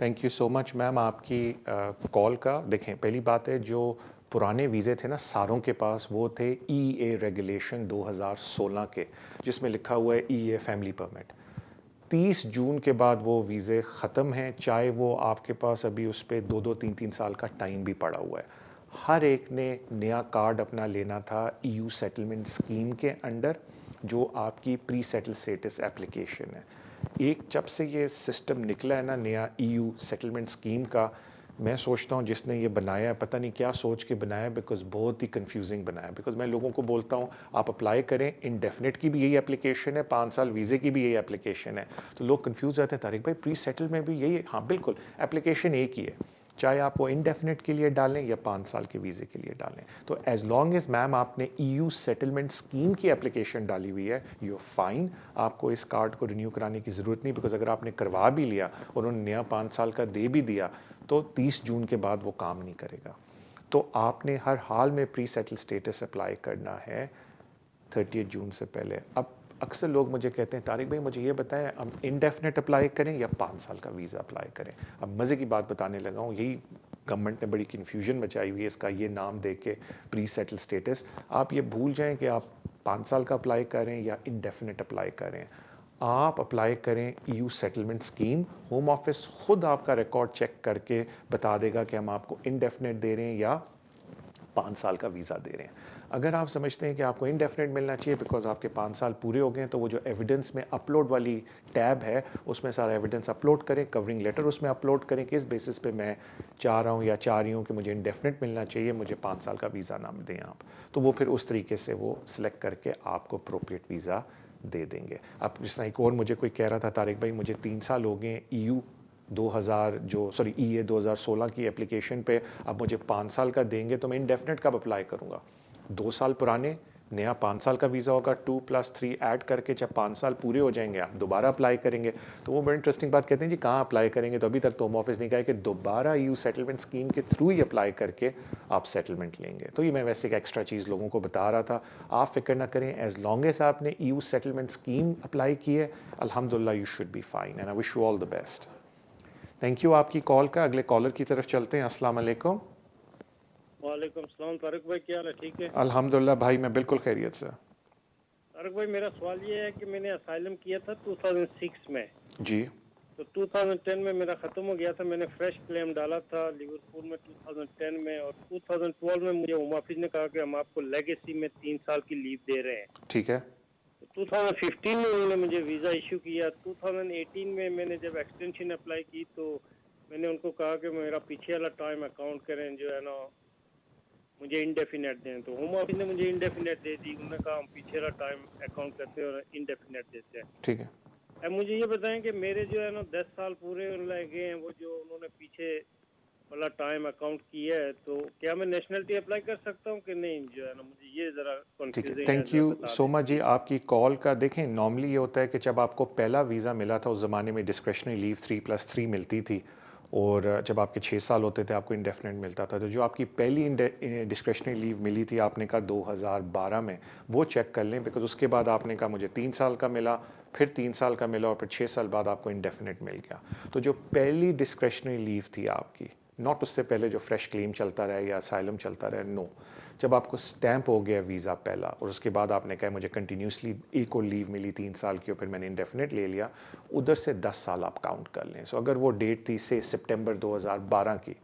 Thank you so much ma'am आपकी कॉल का। देखें, पहली बात है, जो पुराने वीज़े थे ना सारों के पास, वो थे EA रेगुलेशन 2016 के, जिसमें लिखा हुआ है EA फैमिली परमिट। 30 जून के बाद वो वीज़े ख़त्म हैं, चाहे वो आपके पास अभी उस पर 2-2, 3-3 साल का टाइम भी पड़ा हुआ है। हर एक ने नया कार्ड अपना लेना था EU सेटलमेंट स्कीम के अंडर, जो आपकी प्री सेटल स्टेटस एप्लीकेशन है। एक जब से ये सिस्टम निकला है ना नया EU सेटलमेंट स्कीम का, मैं सोचता हूँ जिसने ये बनाया है पता नहीं क्या सोच के बनाया है, बिकॉज बहुत ही कंफ्यूजिंग बनाया है। बिकॉज मैं लोगों को बोलता हूँ आप अप्लाई करें, इंडेफिनेट की भी यही एप्लीकेशन है, 5 साल वीज़े की भी यही एप्लीकेशन है। तो लोग कंफ्यूज रहते हैं, तारिक भाई प्री सेटल में भी यही है? हाँ बिल्कुल, एप्लीकेशन एक ही है, चाहे आप वो इंडेफिनेट के लिए डालें या 5 साल के वीज़े के लिए डालें। तो एज लॉन्ग एज मैम आपने EU सेटलमेंट स्कीम की एप्लीकेशन डाली हुई है, यू फाइन। आपको इस कार्ड को रिन्यू कराने की ज़रूरत नहीं, बिकॉज अगर आपने करवा भी लिया और उन्होंने नया 5 साल का दे भी दिया तो 30 जून के बाद वो काम नहीं करेगा। तो आपने हर हाल में प्री सेटल स्टेटस अप्लाई करना है 30 जून से पहले। अब अक्सर लोग मुझे कहते हैं तारिक भाई मुझे ये बताएं, हम इंडेफिनेट अप्लाई करें या 5 साल का वीज़ा अप्लाई करें। अब मज़े की बात बताने लगा हूँ, यही गवर्नमेंट ने बड़ी कन्फ्यूजन मचाई हुई है इसका ये नाम दे के प्री सेटल स्टेटस। आप ये भूल जाएं कि आप 5 साल का अप्लाई करें या इंडेफिनेट अप्लाई करें। आप अप्लाई करें EU settlement scheme, home office खुद आपका रिकॉर्ड चेक करके बता देगा कि हम आपको इंडेफिनेट दे रहे हैं या 5 साल का वीज़ा दे रहे हैं। अगर आप समझते हैं कि आपको इंडेफिनेट मिलना चाहिए बिकॉज आपके 5 साल पूरे हो गए हैं, तो वो जो एविडेंस में अपलोड वाली टैब है उसमें सारा एविडेंस अपलोड करें, कवरिंग लेटर उसमें अपलोड करें कि इस बेसिस पे मैं चाह रहा हूँ या चाह रही हूँ कि मुझे इंडेफिनेट मिलना चाहिए, मुझे 5 साल का वीज़ा ना दें आप। तो वो फिर उस तरीके से वो सिलेक्ट करके आपको अप्रोप्रिएट वीज़ा दे देंगे। अब जिस तरह एक और मुझे कोई कह रहा था तारिक भाई मुझे 3 साल हो गए EU 2016 की एप्लीकेशन पे, अब मुझे 5 साल का देंगे तो मैं इंडेफिनेट कब अप्लाई करूँगा? 2 साल पुराने, नया 5 साल का वीज़ा होगा, 2+3 ऐड करके जब 5 साल पूरे हो जाएंगे आप दोबारा अप्लाई करेंगे। तो वो बड़ी इंटरेस्टिंग बात कहते हैं जी कहाँ अप्लाई करेंगे, तो अभी तक तो होम ऑफिस नहीं कहा है कि दोबारा EU सेटलमेंट स्कीम के थ्रू ही अप्लाई करके आप सेटलमेंट लेंगे। तो ये मैं वैसे एक एक्स्ट्रा चीज़ लोगों को बता रहा था, आप फिक्र ना करें, एज लॉन्ग एज आपने EU सेटलमेंट स्कीम अप्लाई की है अल्हम्दुलिल्लाह you should be fine and I wish you all the best. Thank you आपकी कॉल का। अगले कॉलर की तरफ चलते हैं। अस्सलाम वालेकुम।
वालेकुम सलाम। तारिक भाई क्या हाल है? ठीक है
अल्हम्दुलिल्लाह भाई, मैं बिल्कुल खैरियत से।
तारिक भाई मेरा सवाल ये है कि मैंने असाइलम किया था 2006 में
जी,
तो 2010 में मेरा ख़त्म हो गया था। मैंने फ्रेश क्लेम डाला था लिवरपूल में 2010 में, और 2012 में मुझे होम ऑफिस ने कहा कि हम आपको लेगेसी में 3 साल की लीव दे रहे हैं।
ठीक है।
2015 में उन्होंने मुझे वीज़ा इशू किया। 2018 में मैंने जब एक्सटेंशन अप्लाई की तो मैंने उनको कहा कि मेरा पीछे वाला टाइम अकाउंट करें, जो है ना मुझे इंडेफिनेट दें। तो होम ऑफिस ने मुझे इंडेफिनेट दे दी। उन्होंने कहा हम पीछे वाला टाइम अकाउंट करते हैं और इंडेफिनेट देते हैं।
ठीक है।
अब मुझे ये बताएं कि मेरे जो है ना 10 साल पूरे लग गए हैं, वो जो उन्होंने पीछे वाला टाइम अकाउंट किया है, तो क्या मैं नेशनलिटी अप्लाई कर सकता हूँ कि नहीं? जो है ना मुझे ये ज़रा
ठीक है।
कंफ्यूजिंग है।
थैंक यू सो मच जी आपकी कॉल का। देखें नॉर्मली ये होता है कि जब आपको पहला वीज़ा मिला था उस ज़माने में डिस्क्रिशनरी लीव 3+3 मिलती थी, और जब आपके 6 साल होते थे आपको इंडेफिनेट मिलता था। तो जो आपकी पहली डिस्क्रिशनरी लीव मिली थी आपने कहा 2012 में, वो चेक कर लें, बिकॉज उसके बाद आपने कहा मुझे 3 साल का मिला, फिर 3 साल का मिला और फिर 6 साल बाद आपको इंडेफिनेट मिल गया। तो जो पहली डिस्क्रिशनरी लीव थी आपकी, नॉट उससे पहले जो फ्रेश क्लेम चलता रहा या असाइलम चलता रहा, नो, जब आपको स्टैंप हो गया वीज़ा पहला और उसके बाद आपने कहा मुझे कंटिन्यूसली एक और लीव मिली 3 साल की और फिर मैंने इंडेफिनेट ले लिया, उधर से 10 साल आप काउंट कर लें। सो अगर वो डेट थी से सितंबर 2012 की,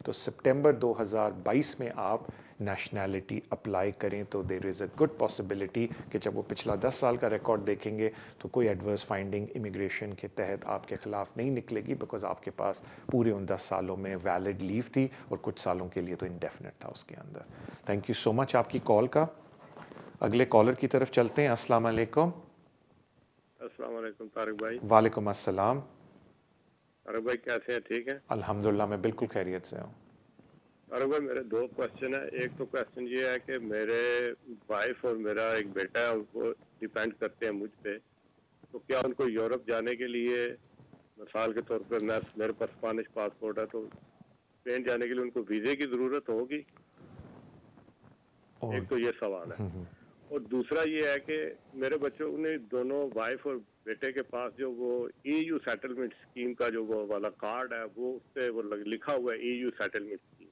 तो सितंबर 2022 में आप नेशनैलिटी अप्लाई करें तो there is a good possibility कि जब वो पिछला 10 साल का रिकॉर्ड देखेंगे तो कोई एडवर्स फाइंडिंग इमिग्रेशन के तहत आपके ख़िलाफ़ नहीं निकलेगी, बिकॉज आपके पास पूरे उन 10 सालों में वैलिड लीव थी और कुछ सालों के लिए तो इंडेफिनिट था उसके अंदर। थैंक यू सो मच आपकी कॉल का। अगले कॉलर की तरफ चलते हैं। अस्सलाम वालेकुम।
अस्सलाम वालेकुम तारिक भाई।
वालेकुम अस्सलाम।
तारिक भाई कैसे हैं? ठीक है
अल्हम्दुलिल्लाह, मैं बिल्कुल खैरियत से हूँ।
तारिक भाई मेरे दो क्वेश्चन है। एक तो क्वेश्चन ये है कि मेरे वाइफ और मेरा एक बेटा है, वो डिपेंड करते हैं मुझ पे, तो क्या उनको यूरोप जाने के लिए, मिसाल के तौर पर मेरे पास स्पेनिश पासपोर्ट है, तो स्पेन जाने के लिए उनको वीज़े की ज़रूरत होगी? एक तो ये सवाल है। और दूसरा ये है कि मेरे बच्चों ने दोनों वाइफ और बेटे के पास जो वो EU सेटलमेंट स्कीम का जो वो वाला कार्ड है, वो उस पर वो लिखा हुआ है EU सेटलमेंट स्कीम,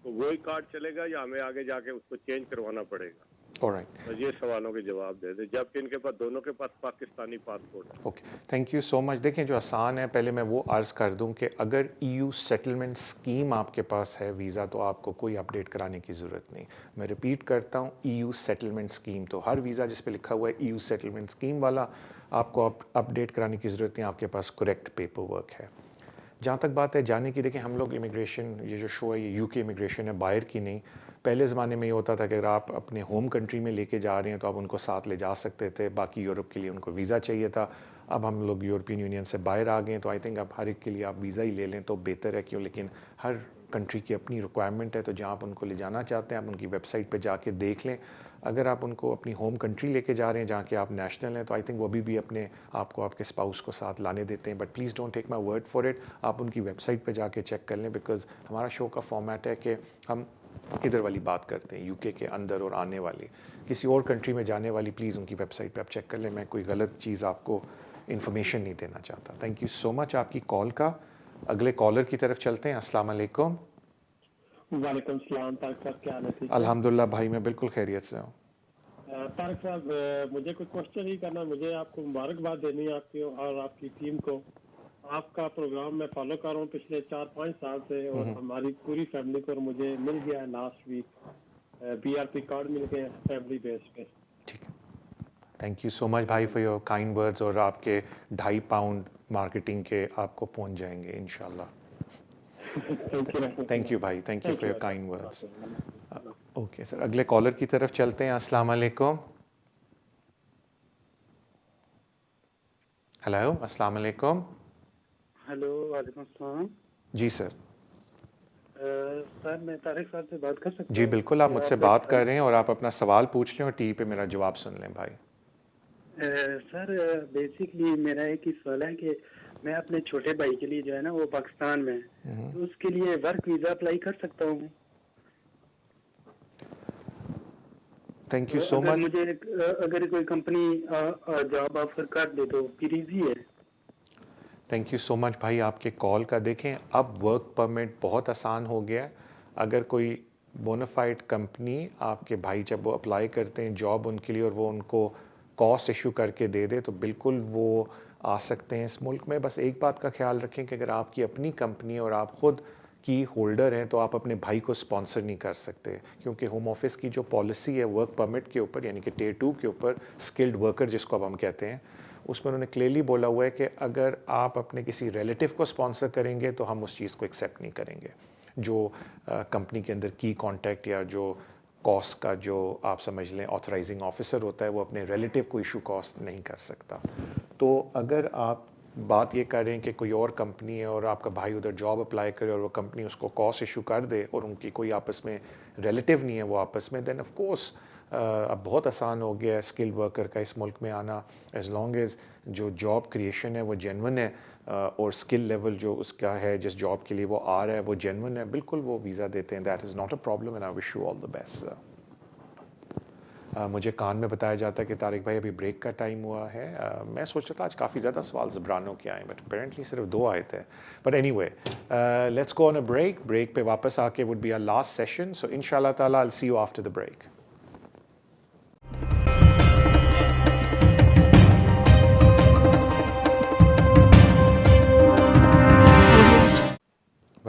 तो वही कार्ड चलेगा या हमें आगे जाके उसको चेंज करवाना पड़ेगा?
ऑलराइट,
तो ये सवालों के जवाब दे दे, जबकि इनके पास दोनों के पास पाकिस्तानी पासपोर्ट है।
Okay, thank you so much. देखें, जो आसान है, पहले मैं वो अर्ज़ कर दूं कि अगर EU सेटलमेंट स्कीम आपके पास है वीज़ा, तो आपको कोई अपडेट कराने की ज़रूरत नहीं। मैं रिपीट करता हूं, EU सेटलमेंट स्कीम, तो हर वीज़ा जिस पे लिखा हुआ है EU सेटलमेंट स्कीम वाला, आपको अपडेट कराने की ज़रूरत नहीं, आपके पास करेक्ट पेपर वर्क है। जहाँ तक बात है जाने की, देखें हम लोग इमिग्रेशन, ये जो शो है ये UK इमिग्रेशन है, बाहर की नहीं। पहले ज़माने में ये होता था कि अगर आप अपने होम कंट्री में लेके जा रहे हैं तो आप उनको साथ ले जा सकते थे, बाकी यूरोप के लिए उनको वीज़ा चाहिए था। अब हम लोग यूरोपियन यूनियन से बाहर आ गए हैं, तो आई थिंक अब हर एक के लिए आप वीज़ा ही ले लें तो बेहतर है। क्यों? लेकिन हर कंट्री की अपनी रिक्वायरमेंट है, तो जहाँ आप उनको ले जाना चाहते हैं आप उनकी वेबसाइट पर जाके देख लें। अगर आप उनको अपनी होम कंट्री लेके जा रहे हैं जहाँ के आप नेशनल हैं, तो आई थिंक वो भी अपने आपको आपके स्पाउस को साथ लाने देते हैं। But please don't take my word for it, आप उनकी वेबसाइट पे जाके चेक कर लें, बिकॉज हमारा शो का फॉर्मेट है कि हम इधर वाली बात करते हैं, UK के अंदर और आने वाली, किसी और कंट्री में जाने वाली प्लीज़ उनकी वेबसाइट पे आप चेक कर लें। मैं कोई गलत चीज़ आपको इन्फॉर्मेशन नहीं देना चाहता। थैंक यू सो मच आपकी कॉल का। अगले कॉलर की तरफ चलते हैं। अस्सलाम वालेकुम।
वालेकुम सलाम। तारिक साहब क्या हाल है?
अल्हम्दुलिल्लाह भाई, मैं बिल्कुल खैरियत से हूँ।
तारिक साहब, मुझे कोई क्वेश्चन ही करना, मुझे आपको मुबारकबाद देनी है, आपकी और आपकी टीम को। आपका प्रोग्राम मैं फॉलो कर रहा हूँ पिछले 4-5 साल से, और हमारी पूरी फैमिली को, और मुझे मिल गया है लास्ट वीक BRP कार्ड मिल गया फैमिली बेस पे।
ठीक है, थैंक यू सो मच भाई फॉर योर काइंड वर्ड्स, और आपके 2.5 पाउंड मार्केटिंग के आपको पहुँच जाएंगे इंशाल्लाह। थैंक यू भाई, thank you for your kind words. Okay sir, अगले कॉलर की तरफ चलते हैं। अस्सलाम वालेकुम। हेलो, अस्सलाम वालेकुम।
हेलो, वालेकुम अस्सलाम।
जी सर।
सर मैं तारिक साहब से बात कर सकता हूँ?
जी बिल्कुल, आप मुझसे बात कर रहे हैं, और आप अपना सवाल पूछ लें और टीवी पे मेरा जवाब सुन लें भाई।
सर बेसिकली मेरा एक ही सवाल है कि मैं अपने छोटे भाई के लिए जो है ना, वो पाकिस्तान में, तो उसके लिए वर्क वीज़ा अप्लाई कर सकता हूँ?
Thank you so much.
मुझे अगर कोई कंपनी जॉब ऑफर कर दे तो फिर इजी है।
थैंक यू सो मच भाई आपके कॉल का। देखें, अब वर्क परमिट बहुत आसान हो गया है। अगर कोई बोनाफाइड कंपनी आपके भाई जब वो अप्लाई करते हैं जॉब उनके लिए, और वो उनको कॉस्ट इशू करके दे दे, तो बिल्कुल वो आ सकते हैं इस मुल्क में। बस एक बात का ख्याल रखें कि अगर आपकी अपनी कंपनी और आप ख़ुद की होल्डर हैं, तो आप अपने भाई को स्पॉन्सर नहीं कर सकते, क्योंकि होम ऑफिस की जो पॉलिसी है वर्क परमिट के ऊपर, यानी कि Tier 2 के ऊपर, स्किल्ड वर्कर जिसको अब हम कहते हैं, उसमें उन्होंने क्लियरली बोला हुआ है कि अगर आप अपने किसी रिलेटिव को स्पॉन्सर करेंगे तो हम उस चीज़ को एक्सेप्ट नहीं करेंगे। जो कंपनी के अंदर की कॉन्टैक्ट या जो कॉस्ट का जो आप समझ लें ऑथराइजिंग ऑफिसर होता है, वो अपने रिलेटिव को इशू कॉस्ट नहीं कर सकता। तो अगर आप बात ये कर रहे हैं कि कोई और कंपनी है और आपका भाई उधर जॉब अप्लाई करे और वो कंपनी उसको कॉस्ट इशू कर दे और उनकी कोई आपस में रिलेटिव नहीं है वो आपस में, देन ऑफ कोर्स अब बहुत आसान हो गया है स्किल्ड वर्कर का इस मुल्क में आना, एज लॉन्ग एज जो जॉब क्रिएशन है वो जेन्युइन है और स्किल लेवल जो उसका है जिस जॉब के लिए वो आ रहा है वो जेन्युइन है, बिल्कुल वो वीज़ा देते हैं। That is not a problem and I wish you all the best. मुझे कान में बताया जाता है कि तारिक भाई अभी ब्रेक का टाइम हुआ है। मैं सोच रहा था आज काफ़ी ज़्यादा सवाल ज़बरानों के आए, बट अपेरेंटली सिर्फ 2 आए थे। But anyway, let's go on a break. Break पे वापस आके would be our last session, so इंशाल्लाह ताला I will see you after the break.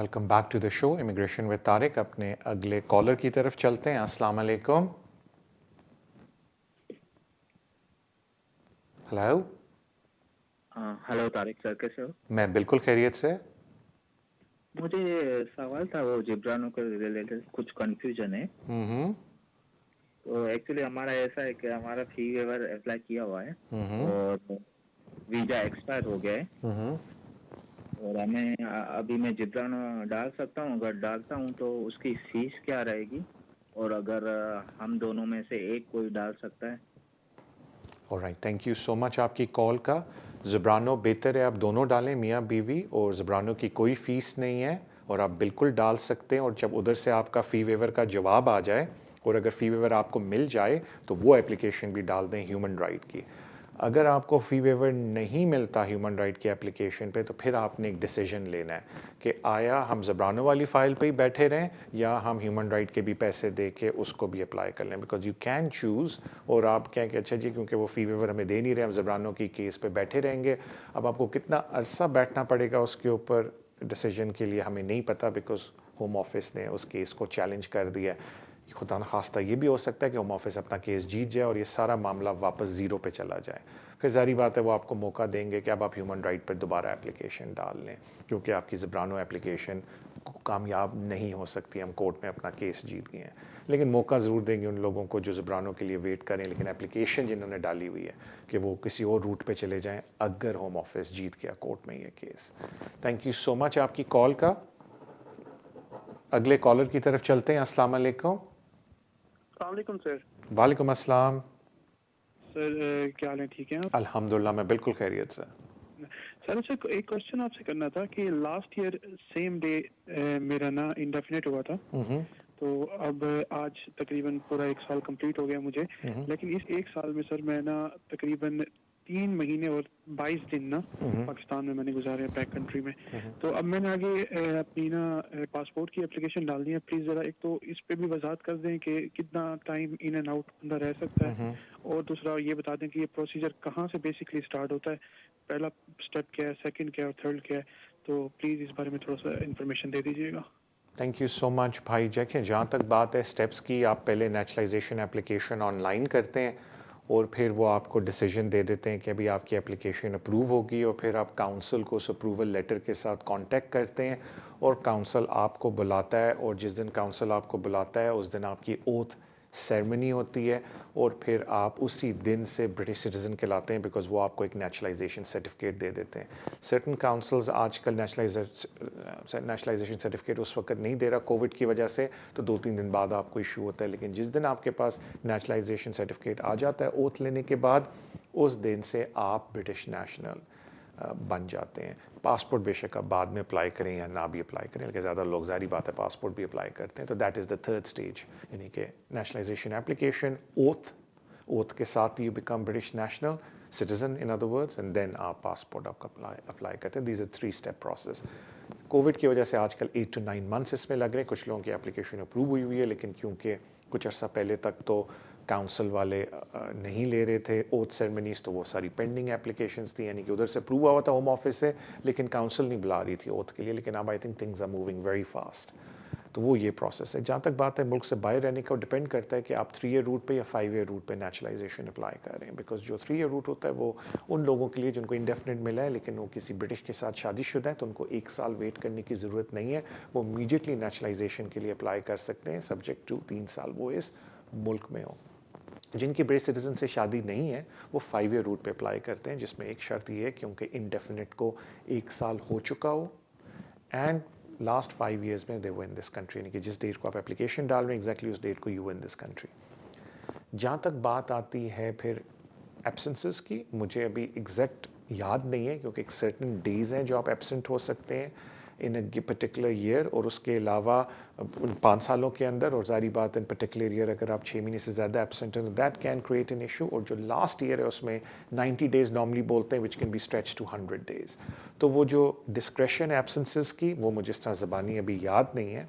Welcome back to the show immigration with Tariq. अपने अगले कॉलर की तरफ चलते हैं। अस्सलाम वालेकुम। हेलो।
हेलो तारिक सर, कैसे हो?
मैं बिल्कुल खैरियत से।
मुझे सवाल था वो जिब्रानो के रिलेटेड, कुछ कंफ्यूजन है। तो एक्चुअली हमारा ऐसा है कि हमारा फी वेवर अप्लाई किया हुआ है और वीजा एक्सपायर हो गया है और हमें अभी मैं जिब्रानो डाल सकता हूँ? अगर डालता हूँ तो उसकी फीस क्या रहेगी और अगर हम दोनों में से एक कोई डाल सकता है?
Alright, thank you so much आपकी कॉल का। ज़ब्रानो बेहतर है आप दोनों डालें, मियाँ बीवी, और ज़ब्रानो की कोई फ़ीस नहीं है और आप बिल्कुल डाल सकते हैं। और जब उधर से आपका फ़ी वेवर का जवाब आ जाए और अगर फ़ी वेवर आपको मिल जाए तो वो एप्लीकेशन भी डाल दें ह्यूमन राइट की। अगर आपको फ़ी वेवर नहीं मिलता ह्यूमन राइट की एप्लीकेशन पे तो फिर आपने एक डिसीजन लेना है कि आया हम ज़ब्रानो वाली फ़ाइल पे ही बैठे रहें या हम ह्यूमन राइट के भी पैसे दे के उसको भी अप्लाई कर लें। Because you can choose. और आप कहें कि अच्छा जी क्योंकि वो फ़ी वेवर हमें दे नहीं रहे, हम ज़ब्रानो की केस पे बैठे रहेंगे। अब आपको कितना अरसा बैठना पड़ेगा उसके ऊपर डिसीजन के लिए हमें नहीं पता, बिकॉज होम ऑफिस ने उस केस को चैलेंज कर दिया। खुदा न खास्ता ये भी हो सकता है कि होम ऑफिस अपना केस जीत जाए और ये सारा मामला वापस ज़ीरो पे चला जाए। फिर जारी बात है वो आपको मौका देंगे कि अब आप ह्यूमन राइट पर दोबारा एप्लीकेशन डाल लें, क्योंकि आपकी ज़ब्रानो एप्लीकेशन कामयाब नहीं हो सकती। हम कोर्ट में अपना केस जीत गए हैं, लेकिन मौका ज़रूर देंगे उन लोगों को जो ज़ब्रानो के लिए वेट करें लेकिन एप्लीकेशन जिन्होंने डाली हुई है कि वो किसी और रूट पे चले जाएं अगर होम ऑफिस जीत गया कोर्ट में ये case. Thank you so much आपकी कॉल का। अगले कॉलर की तरफ चलते हैं। अस्सलाम वालेकुम।
वालेकुम सर।
वालेकुम अस्सलाम।
सर क्या हाल है, ठीक है आप?
अल्हम्दुलिल्लाह मैं बिल्कुल खैरियत से।
सर अच्छा एक क्वेश्चन आपसे करना था कि लास्ट ईयर सेम डे मेरा ना इंडेफिनेट हुआ था, तो अब आज तकरीबन पूरा 1 साल कंप्लीट हो गया मुझे। लेकिन इस 1 साल में सर मैं ना तकरीबन 3 महीने और 22 दिन ना पाकिस्तान में मैंने गुजारे हैं, बैक कंट्री में। तो अब मैंने आगे अपनी ना पासपोर्ट की एप्लीकेशन डालनी है। प्लीज़ ज़रा एक तो इस पे भी वजाहत कर दें कि कितना टाइम इन एंड आउट बंदा रह सकता है, और दूसरा ये बता दें कि ये प्रोसीजर कहाँ से बेसिकली स्टार्ट होता है, पहला स्टेप क्या है, सेकंड क्या है और थर्ड क्या है। तो प्लीज़ इस बारे में थोड़ा सा इन्फॉर्मेशन दे दीजिएगा।
थैंक यू सो मच भाई। देखिए जहाँ तक बात है स्टेप्स की, आप पहले नेशनलाइजेशन एप्लीकेशन ऑनलाइन करते हैं और फिर वो आपको डिसीजन दे देते हैं कि अभी आपकी एप्लीकेशन अप्रूव होगी, और फिर आप काउंसिल को उस अप्रूवल लेटर के साथ कांटेक्ट करते हैं और काउंसिल आपको बुलाता है, और जिस दिन काउंसिल आपको बुलाता है उस दिन आपकी ओथ सेरेमनी होती है और फिर आप उसी दिन से ब्रिटिश सिटीज़न कहलाते हैं, बिकॉज वो आपको एक नेशनलाइजेशन सर्टिफिकेट दे देते हैं। सर्टन काउंसिल्स आजकल नेशनलाइजेशन सर्टिफिकेट उस वक्त नहीं दे रहा कोविड की वजह से, तो 2-3 दिन बाद आपको इशू होता है। लेकिन जिस दिन आपके पास नेशनलाइजेशन सर्टिफिकेट आ जाता है ओथ लेने के बाद, उस दिन से आप ब्रिटिश नेशनल बन जाते हैं। पासपोर्ट बेशक आप बाद में अप्लाई करें या ना भी अप्लाई करें, लेकिन ज़्यादा लोग जारी बात है पासपोर्ट भी अप्लाई करते हैं। तो that is the third stage, यानी कि नेशनलाइजेशन एप्लीकेशन, ओथ के साथ you become British national citizen in other words, and then आप पासपोर्ट आपका अप्लाई करते हैं। This is 3 step process. Covid की वजह से आजकल 8 to 9 मंथ्स इसमें लग रहे हैं। कुछ लोगों की एप्लीकेशन अप्रूव हुई है, लेकिन क्योंकि कुछ अर्सा पहले तक तो काउंसिल वाले नहीं ले रहे थे ओथ सेरेमनीज, तो वो सारी पेंडिंग एप्लीकेशंस थी, यानी कि उधर से अप्रूव हुआ था होम ऑफिस से, लेकिन काउंसिल नहीं बुला रही थी ओथ के लिए। लेकिन अब I think things are moving very fast. तो वो ये प्रोसेस है। जहाँ तक बात है मुल्क से बाहर रहने का, डिपेंड करता है कि आप 3 ईयर रूट पे या 5 ईयर रूट पे नेशनलाइजेशन अप्लाई कर रहे हैं। बिकॉज जो 3 ईयर रूट होता है वो उन लोगों के लिए जिनको इंडेफिनिट मिला है लेकिन वो किसी ब्रिटिश के साथ शादीशुदा है, तो उनको 1 साल वेट करने की ज़रूरत नहीं है। वो इमीडिएटली नेशनलाइजेशन के लिए अप्लाई कर सकते हैं, सब्जेक्ट टू 3 साल वो इस मुल्क में हो। जिनकी ब्रिटिश सिटीज़न से शादी नहीं है वो 5 ईयर रूट पे अप्लाई करते हैं, जिसमें एक शर्त ये है कि उनके इंडेफिनिट को 1 साल हो चुका हो एंड लास्ट 5 ईयर्स में दे वो इन दिस कंट्री, यानी कि जिस डेट को आप एप्लीकेशन डाल रहे हैं एग्जैक्टली उस डेट को यू इन दिस कंट्री। जहाँ तक बात आती है फिर एब्सेंसेस की, मुझे अभी एग्जैक्ट याद नहीं है, क्योंकि एक सर्टन डेज़ हैं जो आप एब्सेंट हो सकते हैं इन अ पर्टिकुलर ईयर, और उसके अलावा 5 सालों के अंदर, और जारी बात इन पर्टिकुलर ईयर अगर आप 6 महीने से ज़्यादा एब्सेंट हैं तो that can create an issue. और जो लास्ट ईयर है उसमें 90 डेज़ नॉर्मली बोलते हैं, which can be stretch to 100 days. तो वो जो डिस्क्रेशन एब्सेंसेस की वो मुझे इस तरह ज़बानी अभी याद नहीं है,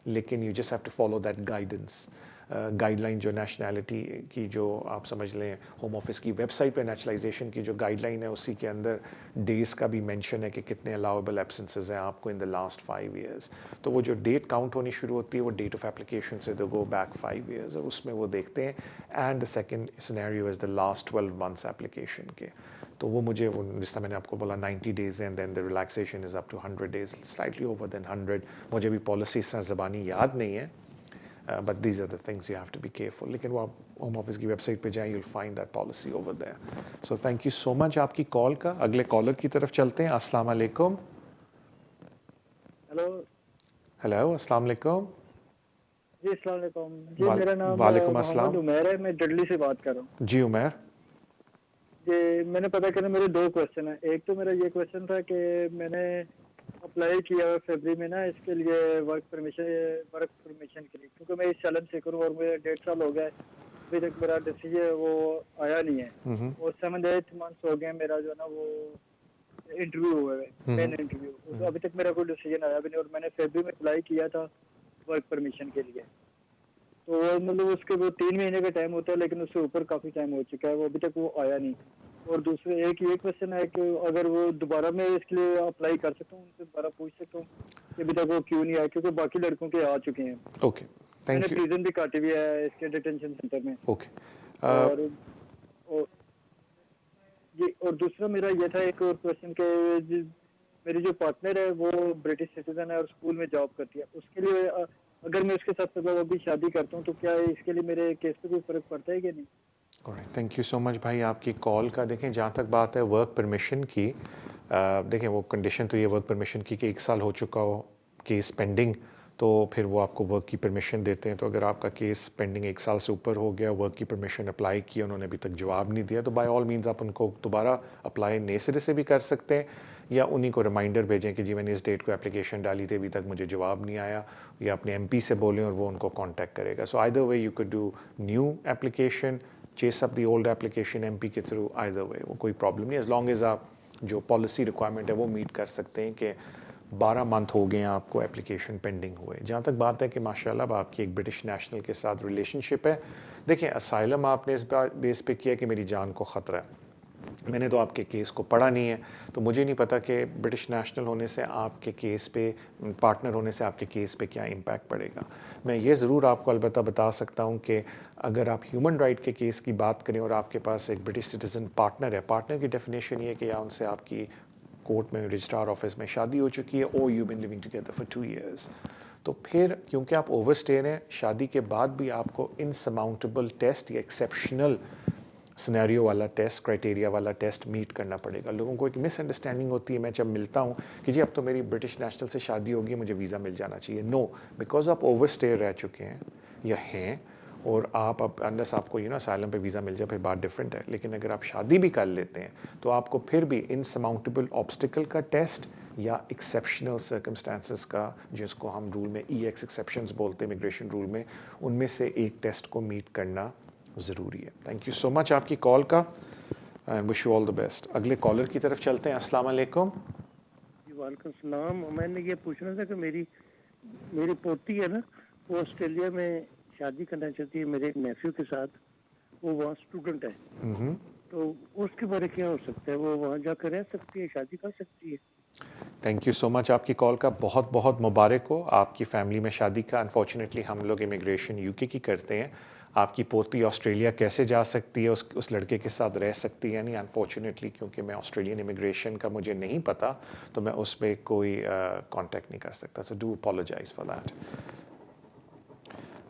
लेकिन you just have to follow that guidance guideline जो नेशनैलिटी की जो आप समझ लें होम ऑफिस की वेबसाइट पे नेशनलाइजेशन की जो गाइडलाइन है उसी के अंदर डेज़ का भी मेंशन है कि कितने अलाउेबल एब्सेंसेस हैं आपको इन द लास्ट 5 years। तो वो जो डेट काउंट होनी शुरू होती है वो डेट ऑफ एप्लीकेशन से तो गो बैक 5 years और उसमें वो देखते हैं। And the second scenario is the last 12 months application के। तो वो मुझे वो जिस तरह मैंने आपको बोला 90 days and then the relaxation is up to 100 days, slightly over than 100। मुझे भी पॉलिसी इस तरह ज़बानी याद नहीं है, but these are the things you have to be careful. लेकिन वो आप होम ऑफिस की वेबसाइट पे जाएं, you will find that policy over there. So thank you so much आपकी कॉल का। अगले कॉलर की तरफ चलते हैं। अस्सलाम वालेकुम। हेलो अस्सलाम वालेकुम।
जी अस्सलाम वालेकुम। जी मेरा नाम
वालेकुम अस्सलाम।
उमैर है, मैं डडली से बात कर रहा हूँ।
जी उमैर
जी, मैंने पता करना, मेरे 2 क्वेश्चन है। एक तो मेरा ये क्वेश्चन था कि मैंने अप्लाई किया फरवरी में ना इसके लिए वर्क परमिशन के लिए, क्योंकि मैं इस चैलेंज से करूँ और मुझे 1.5 साल हो गया है, अभी तक मेरा डिसीजन वो आया नहीं है। और 7-8 months हो गए मेरा जो है ना वो इंटरव्यू हुआ है, मेन इंटरव्यू, तो अभी तक मेरा कोई डिसीजन आया भी नहीं। और मैंने फरवरी में अप्लाई किया था वर्क परमिशन के लिए, तो मतलब उसके वो 3 महीने का टाइम होता है, लेकिन उससे ऊपर काफ़ी टाइम हो चुका है, वो अभी तक वो आया नहीं। और दूसरे एक ये क्वेश्चन है कि अगर वो दोबारा मैं इसके लिए अप्लाई कर सकता हूँ, उनसे दोबारा पूछ सकता हूँ कि अभी तक वो क्यों नहीं आया, क्योंकि बाकी लड़कों के आ चुके हैं।
Okay thank you.
प्रीजन भी काटी हुई है इसके डिटेंशन सेंटर में।
ओके
और जी, और दूसरा मेरा ये था एक और क्वेश्चन के मेरी जो पार्टनर है वो ब्रिटिश सिटीजन है और स्कूल में जॉब करती है, उसके लिए अगर मैं उसके साथ अभी शादी करता हूँ तो क्या इसके लिए मेरे केस पे कोई फर्क पड़ता है कि नहीं?
Alright, thank you so much भाई आपकी कॉल का। देखें जहाँ तक बात है वर्क परमिशन की, देखें वो कंडीशन तो ये वर्क परमिशन की कि 1 साल हो चुका हो केस पेंडिंग, तो फिर वो आपको वर्क की परमिशन देते हैं। तो अगर आपका केस पेंडिंग 1 साल से ऊपर हो गया, वर्क की परमिशन अप्लाई की, उन्होंने अभी तक जवाब नहीं दिया, तो बाय ऑल मीन्स आप उनको दोबारा अप्लाई नए सिरे से भी कर सकते हैं, या उन्हीं को रिमाइंडर भेजें कि जी मैंने इस डेट को एप्लीकेशन डाली थी, अभी तक मुझे जवाब नहीं आया, या अपने MP से बोलें और वो उनको कॉन्टैक्ट करेगा। So either way you could do new application, chase up the old application MP के थ्रू, आइदर वे वो कोई प्रॉब्लम नहीं, एज लॉन्ग एज आप जो पॉलिसी रिक्वायरमेंट है वो मीट कर सकते हैं कि 12 मंथ हो गए हैं आपको एप्लीकेशन पेंडिंग हुए। जहाँ तक बात है कि माशाल्लाह आपकी एक ब्रिटिश नेशनल के साथ रिलेशनशिप है, देखें असाइलम आपने इस बेस पे किया कि मेरी जान को ख़तरा है, मैंने तो आपके केस को पढ़ा नहीं है, तो मुझे नहीं पता कि ब्रिटिश नेशनल होने से आपके केस पे, पार्टनर होने से आपके केस पे क्या इम्पैक्ट पड़ेगा। मैं ये ज़रूर आपको अलबत्ता बता सकता हूँ कि अगर आप ह्यूमन राइट के केस की बात करें और आपके पास एक ब्रिटिश सिटीज़न पार्टनर है, पार्टनर की डेफिनेशन ये है कि या उनसे आपकी कोर्ट में रजिस्ट्रार ऑफिस में शादी हो चुकी है, और you been living together for 2 years, तो फिर क्योंकि आप ओवरस्टेयर हैं, शादी के बाद भी आपको इनसमाउंटेबल टेस्ट या एक्सेप्शनल सिनेरियो वाला टेस्ट, क्राइटेरिया वाला टेस्ट मीट करना पड़ेगा। लोगों को एक मिसअंडरस्टैंडिंग होती है, मैं जब मिलता हूँ कि जी अब तो मेरी ब्रिटिश नेशनल से शादी होगी, मुझे वीज़ा मिल जाना चाहिए। नो, बिकॉज आप ओवरस्टेयर रह चुके हैं या हैं, और आप अब अनलेस आपको असाइलम पे वीज़ा मिल जाए फिर बात डिफरेंट है, लेकिन अगर आप शादी भी कर लेते हैं तो आपको फिर भी इनसमाउंटेबल ऑब्स्टिकल का टेस्ट या एक्सेप्शनल सर्कमस्टांसेस का, जिसको हम रूल में EX एक्सेप्शंस बोलते हैं इमिग्रेशन रूल में, उनमें से एक टेस्ट को मीट करना ज़रूरी है। थैंक यू सो मच आपकी कॉल का, and wish you all the best. अगले कॉलर की तरफ चलते हैं। अस्सलाम वालेकुम।
वालेकुम सलाम। मैंने ये पूछना था कि मेरी पोती है ना, वो ऑस्ट्रेलिया में शादी करना चाहती है मेरे एक नेफ्यू के साथ, वो वहाँ स्टूडेंट है, तो उसके बारे क्या हो सकता है? वो वहाँ जाकर रह सकती है, शादी कर सकती है?
थैंक यू सो मच आपकी कॉल का, बहुत बहुत मुबारक हो आपकी फैमिली में शादी का। अनफॉर्चुनेटली हम लोग इमिग्रेशन UK की करते हैं। आपकी पोती ऑस्ट्रेलिया कैसे जा सकती है, उस लड़के के साथ रह सकती है नहीं, अनफॉर्चुनेटली क्योंकि मैं ऑस्ट्रेलियन इमिग्रेशन का मुझे नहीं पता, तो मैं उस पर कोई कांटेक्ट नहीं कर सकता। So do apologise for that.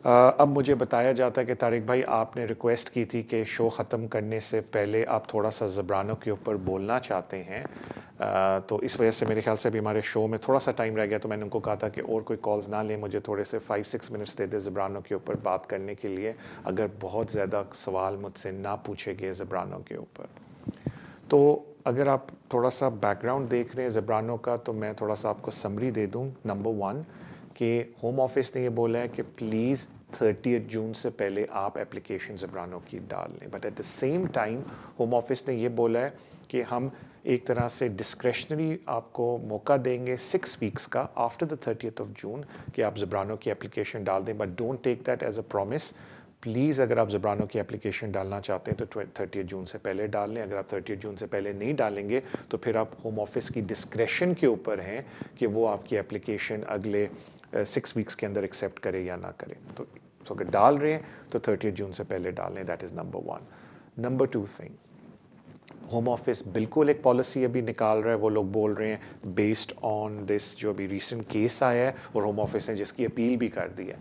अब मुझे बताया जाता है कि तारिक भाई आपने रिक्वेस्ट की थी कि शो ख़त्म करने से पहले आप थोड़ा सा ज़बरानों के ऊपर बोलना चाहते हैं, तो इस वजह से मेरे ख्याल से अभी हमारे शो में थोड़ा सा टाइम रह गया, तो मैंने उनको कहा था कि और कोई कॉल्स ना लें, मुझे थोड़े से 5-6 मिनट्स दे दे ज़बरानों के ऊपर बात करने के लिए, अगर बहुत ज़्यादा सवाल मुझसे ना पूछे गए ज़बरानों के ऊपर। तो अगर आप थोड़ा सा बैकग्राउंड देख रहे हैं ज़बरानों का, तो मैं थोड़ा सा आपको समरी दे दूँ। नंबर 1 कि होम ऑफिस ने ये बोला है कि प्लीज़ 30 जून से पहले आप एप्लीकेशन ज़बरानों की डाल लें, but at the same time home office ने ये बोला है कि हम एक तरह से डिस्क्रेशनरी आपको मौका देंगे 6 वीक्स का after the 30th of June कि आप ज़बरानों की एप्लीकेशन डाल दें, but don't take that as a promise. Please अगर आप ज़ब्रानो की एप्लीकेशन डालना चाहते हैं तो 30 जून से पहले डाल लें। अगर आप 30 जून से पहले नहीं डालेंगे तो फिर आप होम ऑफिस की डिस्क्रेशन के ऊपर हैं कि वो आपकी एप्लीकेशन अगले 6 वीक्स के अंदर एक्सेप्ट करे या ना करे। तो अगर डाल रहे हैं तो 30 जून से पहले डाल लें। That is number 1। Number 2 thing, home office बिल्कुल एक पॉलिसी अभी निकाल रहा है। वो लोग बोल रहे हैं बेस्ड ऑन दिस जो अभी रिसेंट केस आया है और होम ऑफिस ने जिसकी अपील भी कर दी है।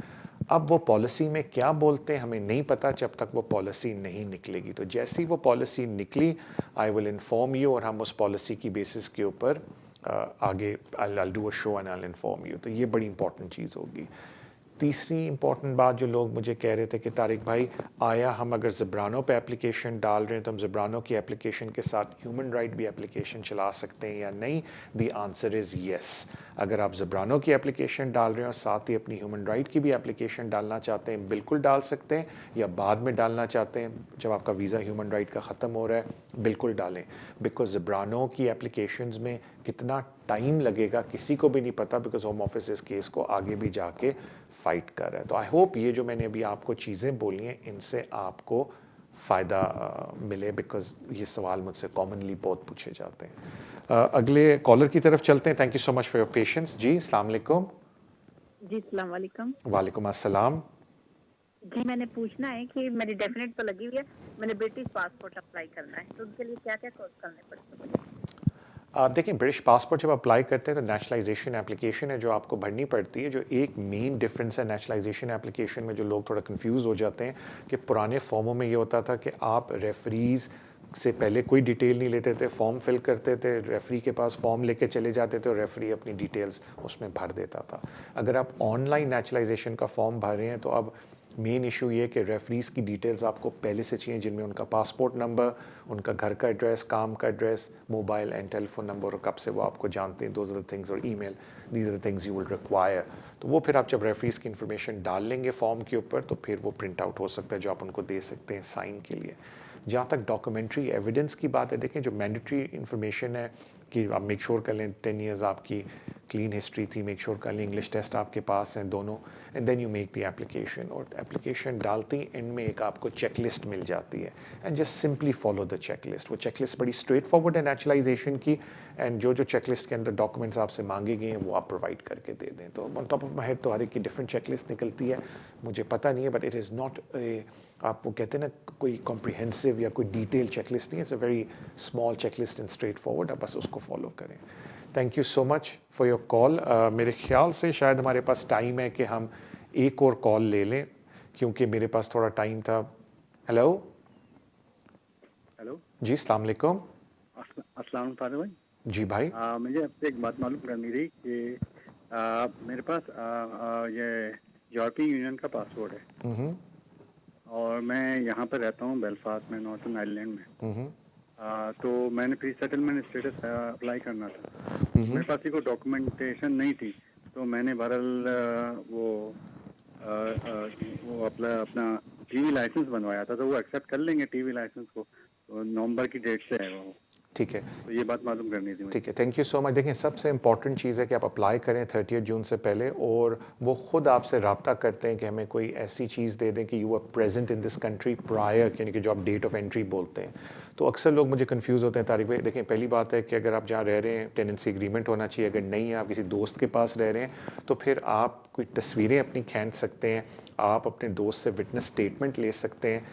अब वो पॉलिसी में क्या बोलते हैं हमें नहीं पता जब तक वो पॉलिसी नहीं निकलेगी। तो जैसी वो पॉलिसी निकली आई विल इन्फॉर्म यू और हम उस पॉलिसी की बेसिस के ऊपर आगे I'll do a show and I'll inform you। तो ये बड़ी इंपॉर्टेंट चीज़ होगी। तीसरी इंपॉर्टेंट बात जो लोग मुझे कह रहे थे कि तारिक भाई आया हम अगर ज़ब्रानो पे एप्लीकेशन डाल रहे हैं तो हम ज़ब्रानो की एप्लीकेशन के साथ ह्यूमन राइट भी एप्लीकेशन चला सकते हैं या नहीं। The answer is yes. अगर आप ज़ब्रानो की एप्लीकेशन डाल रहे हैं और साथ ही अपनी ह्यूमन राइट की भी एप्लीकेशन डालना चाहते हैं बिल्कुल डाल सकते हैं, या बाद में डालना चाहते हैं जब आपका वीज़ा ह्यूमन राइट का ख़त्म हो रहा है बिल्कुल डालें। बिकॉज ज़ब्रानो की एप्लीकेशंस में कितना टाइम लगेगा किसी को भी नहीं पता, बिकॉज होम ऑफिस इस केस को आगे भी जाके फाइट कर रहा है। तो आई होप ये जो मैंने अभी आपको चीज़ें बोली हैं इनसे आपको फ़ायदा मिले, बिकॉज ये सवाल मुझसे कॉमनली बहुत पूछे जाते हैं। अगले कॉलर की तरफ चलते हैं। Thank you so much for your patience. जी अस्सलाम वालेकुम।
जी अस्सलाम वालेकुम।
वालेकुम अस्सलाम।
जी मैंने पूछना है कि मेरी डेफिनेट तो लगी हुई है, मैंने ब्रिटिश पासपोर्ट अप्लाई करना है तो उनके लिए क्या क्या कोर्स करने पड़ते हैं?
देखिए ब्रिटिश पासपोर्ट जब अप्लाई करते हैं तो नेशनलाइजेशन एप्लीकेशन है जो आपको भरनी पड़ती है। जो एक मेन डिफरेंस है नेशनलाइजेशन एप्लीकेशन में जो लोग थोड़ा कंफ्यूज हो जाते हैं कि पुराने फॉर्मों में ये होता था कि आप रेफरीज से पहले कोई डिटेल नहीं लेते थे, फॉर्म फिल करते थे, रेफरी के पास फॉर्म लेके चले जाते थे और रेफरी अपनी डिटेल्स उसमें भर देता था। अगर आप ऑनलाइन नेशनलाइजेशन का फॉर्म भर रहे हैं तो अब मेन इशू ये कि रेफरीज की डिटेल्स आपको पहले से चाहिए, जिनमें उनका पासपोर्ट नंबर, उनका घर का एड्रेस, काम का address, mobile and telephone number और कब से वो आपको जानते हैं, दोज आर द थिंग्स, और email, these are the things you will require. तो वो फिर आप जब रेफरीज की इन्फॉर्मेशन डाल लेंगे फॉर्म के ऊपर तो फिर वो प्रिंट आउट हो सकता है जो आप उनको दे सकते हैं साइन के लिए। जहाँ तक डॉक्यूमेंट्री एविडेंस की बात है, देखें जो मैंडेटरी इन्फॉर्मेशन है कि आप मेक श्योर कर लें 10 ईयर्स आपकी क्लीन हिस्ट्री थी, मेक श्योर कर लें इंग्लिश टेस्ट आपके पास हैं दोनों, and then you make the application. और एप्लीकेशन डालते ही एंड में एक आपको चेकलिस्ट मिल जाती है and just simply follow the checklist. वो चेकलिस्ट बड़ी स्ट्रेट फॉरवर्ड है नेचुरलाइजेशन की, एंड जो चेकलिस्ट के अंदर डॉक्यूमेंट्स आपसे मांगे गए हैं वो आप प्रोवाइड करके दे दें। तो on top of my head तो हर एक की डिफरेंट चेकलिस्ट निकलती है, मुझे पता नहीं है, बट इट इज़ नॉट आप वो कहते हैं ना कोई कॉम्प्रिहेंसिव या कोई डिटेल चेकलिस्ट नहीं, it's a very small checklist and straight forward, आप बस उसको फॉलो करें। Thank you so much for your call. मेरे ख्याल से शायद हमारे पास टाइम है कि हम एक और कॉल ले लें क्योंकि मेरे पास थोड़ा टाइम था। हेलो
हेलो
जी अस्सलाम वालेकुम।
अस्सलाम वालेकुम भाई।
जी भाई
मुझे आपसे एक बात मालूम करनी थी कि मेरे पास ये यूरोपीय यूनियन का पासपोर्ट है और मैं यहाँ पर रहता हूँ बेलफास्ट में, नॉर्थन आयरलैंड में। तो मैंने प्री सेटलमेंट स्टेटस अप्लाई करना था, मेरे पास कोई डॉक्यूमेंटेशन नहीं थी, तो मैंने बहरहाल वो अपना टीवी लाइसेंस बनवाया था, तो वो एक्सेप्ट कर लेंगे टीवी लाइसेंस को, तो नवंबर की डेट से है वो।
ठीक है,
तो ये बात मालूम करनी थी।
ठीक है, थैंक यू सो मच। देखिए सबसे इंपॉर्टेंट चीज़ है कि आप अप्लाई करें 30 जून से पहले, और वो ख़ुद आपसे रब्ता करते हैं कि हमें कोई ऐसी चीज़ दे दें कि you are present in this country prior, यानी कि जो आप डेट ऑफ एंट्री बोलते हैं। तो अक्सर लोग मुझे कंफ्यूज होते हैं तारिक भाई। देखें पहली बात है कि अगर आप जहाँ रह रहे हैं टेनेंसी एग्रीमेंट होना चाहिए, अगर नहीं है आप किसी दोस्त के पास रह रहे हैं तो फिर आप कोई तस्वीरें अपनी खींच सकते हैं, आप अपने दोस्त से विटनेस स्टेटमेंट ले सकते हैं,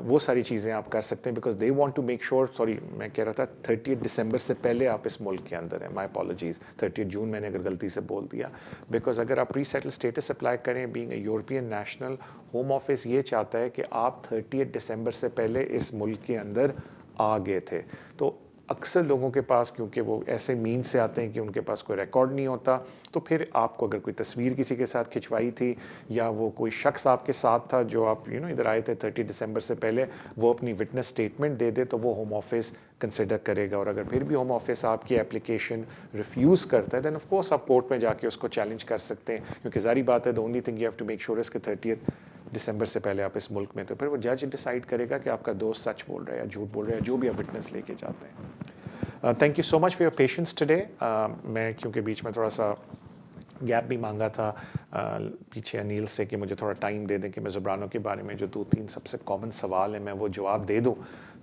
वो सारी चीज़ें आप कर सकते हैं, because they want to make sure, sorry मैं कह रहा था 30 दिसंबर से पहले आप इस मुल्क के अंदर हैं। माय अपॉलॉजीज़, 30 जून मैंने अगर गलती से बोल दिया, बिकॉज अगर आप प्री सेटल स्टेटस अप्लाई करें being a European national, home office ये चाहता है कि आप 30 दिसंबर से पहले इस मुल्क के अंदर आ गए थे। तो अक्सर लोगों के पास, क्योंकि वो ऐसे मीन से आते हैं कि उनके पास कोई रिकॉर्ड नहीं होता, तो फिर आपको अगर कोई तस्वीर किसी के साथ खिंचवाई थी या वो कोई शख्स आपके साथ था जो आप इधर आए थे 30 दिसंबर से पहले, वो अपनी विटनेस स्टेटमेंट दे दे तो वो होम ऑफिस कंसिडर करेगा। और अगर फिर भी होम ऑफिस आपकी एप्लीकेशन रिफ्यूज़ करता है दैन ऑफ कोर्स आप कोर्ट में जाके उसको चैलेंज कर सकते हैं, क्योंकि जारी बात है the only thing you have to make sure is कि 30 दिसंबर से पहले आप इस मुल्क में, तो फिर वो जज डिसाइड करेगा कि आपका दोस्त सच बोल रहा है या झूठ बोल रहा है, जो भी आप विटनेस लेके जाते हैं। Thank you so much for your patience today. मैं क्योंकि बीच में थोड़ा सा गैप भी मांगा था पीछे अनिल से कि मुझे थोड़ा टाइम दे दें कि मैं ज़ुबरानो के बारे में जो 2-3 सबसे कॉमन सवाल है मैं वो जवाब दे दूं।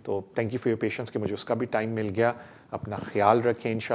तो thank you for your patience कि मुझे उसका भी टाइम मिल गया। अपना ख्याल रखें इंशाल्लाह।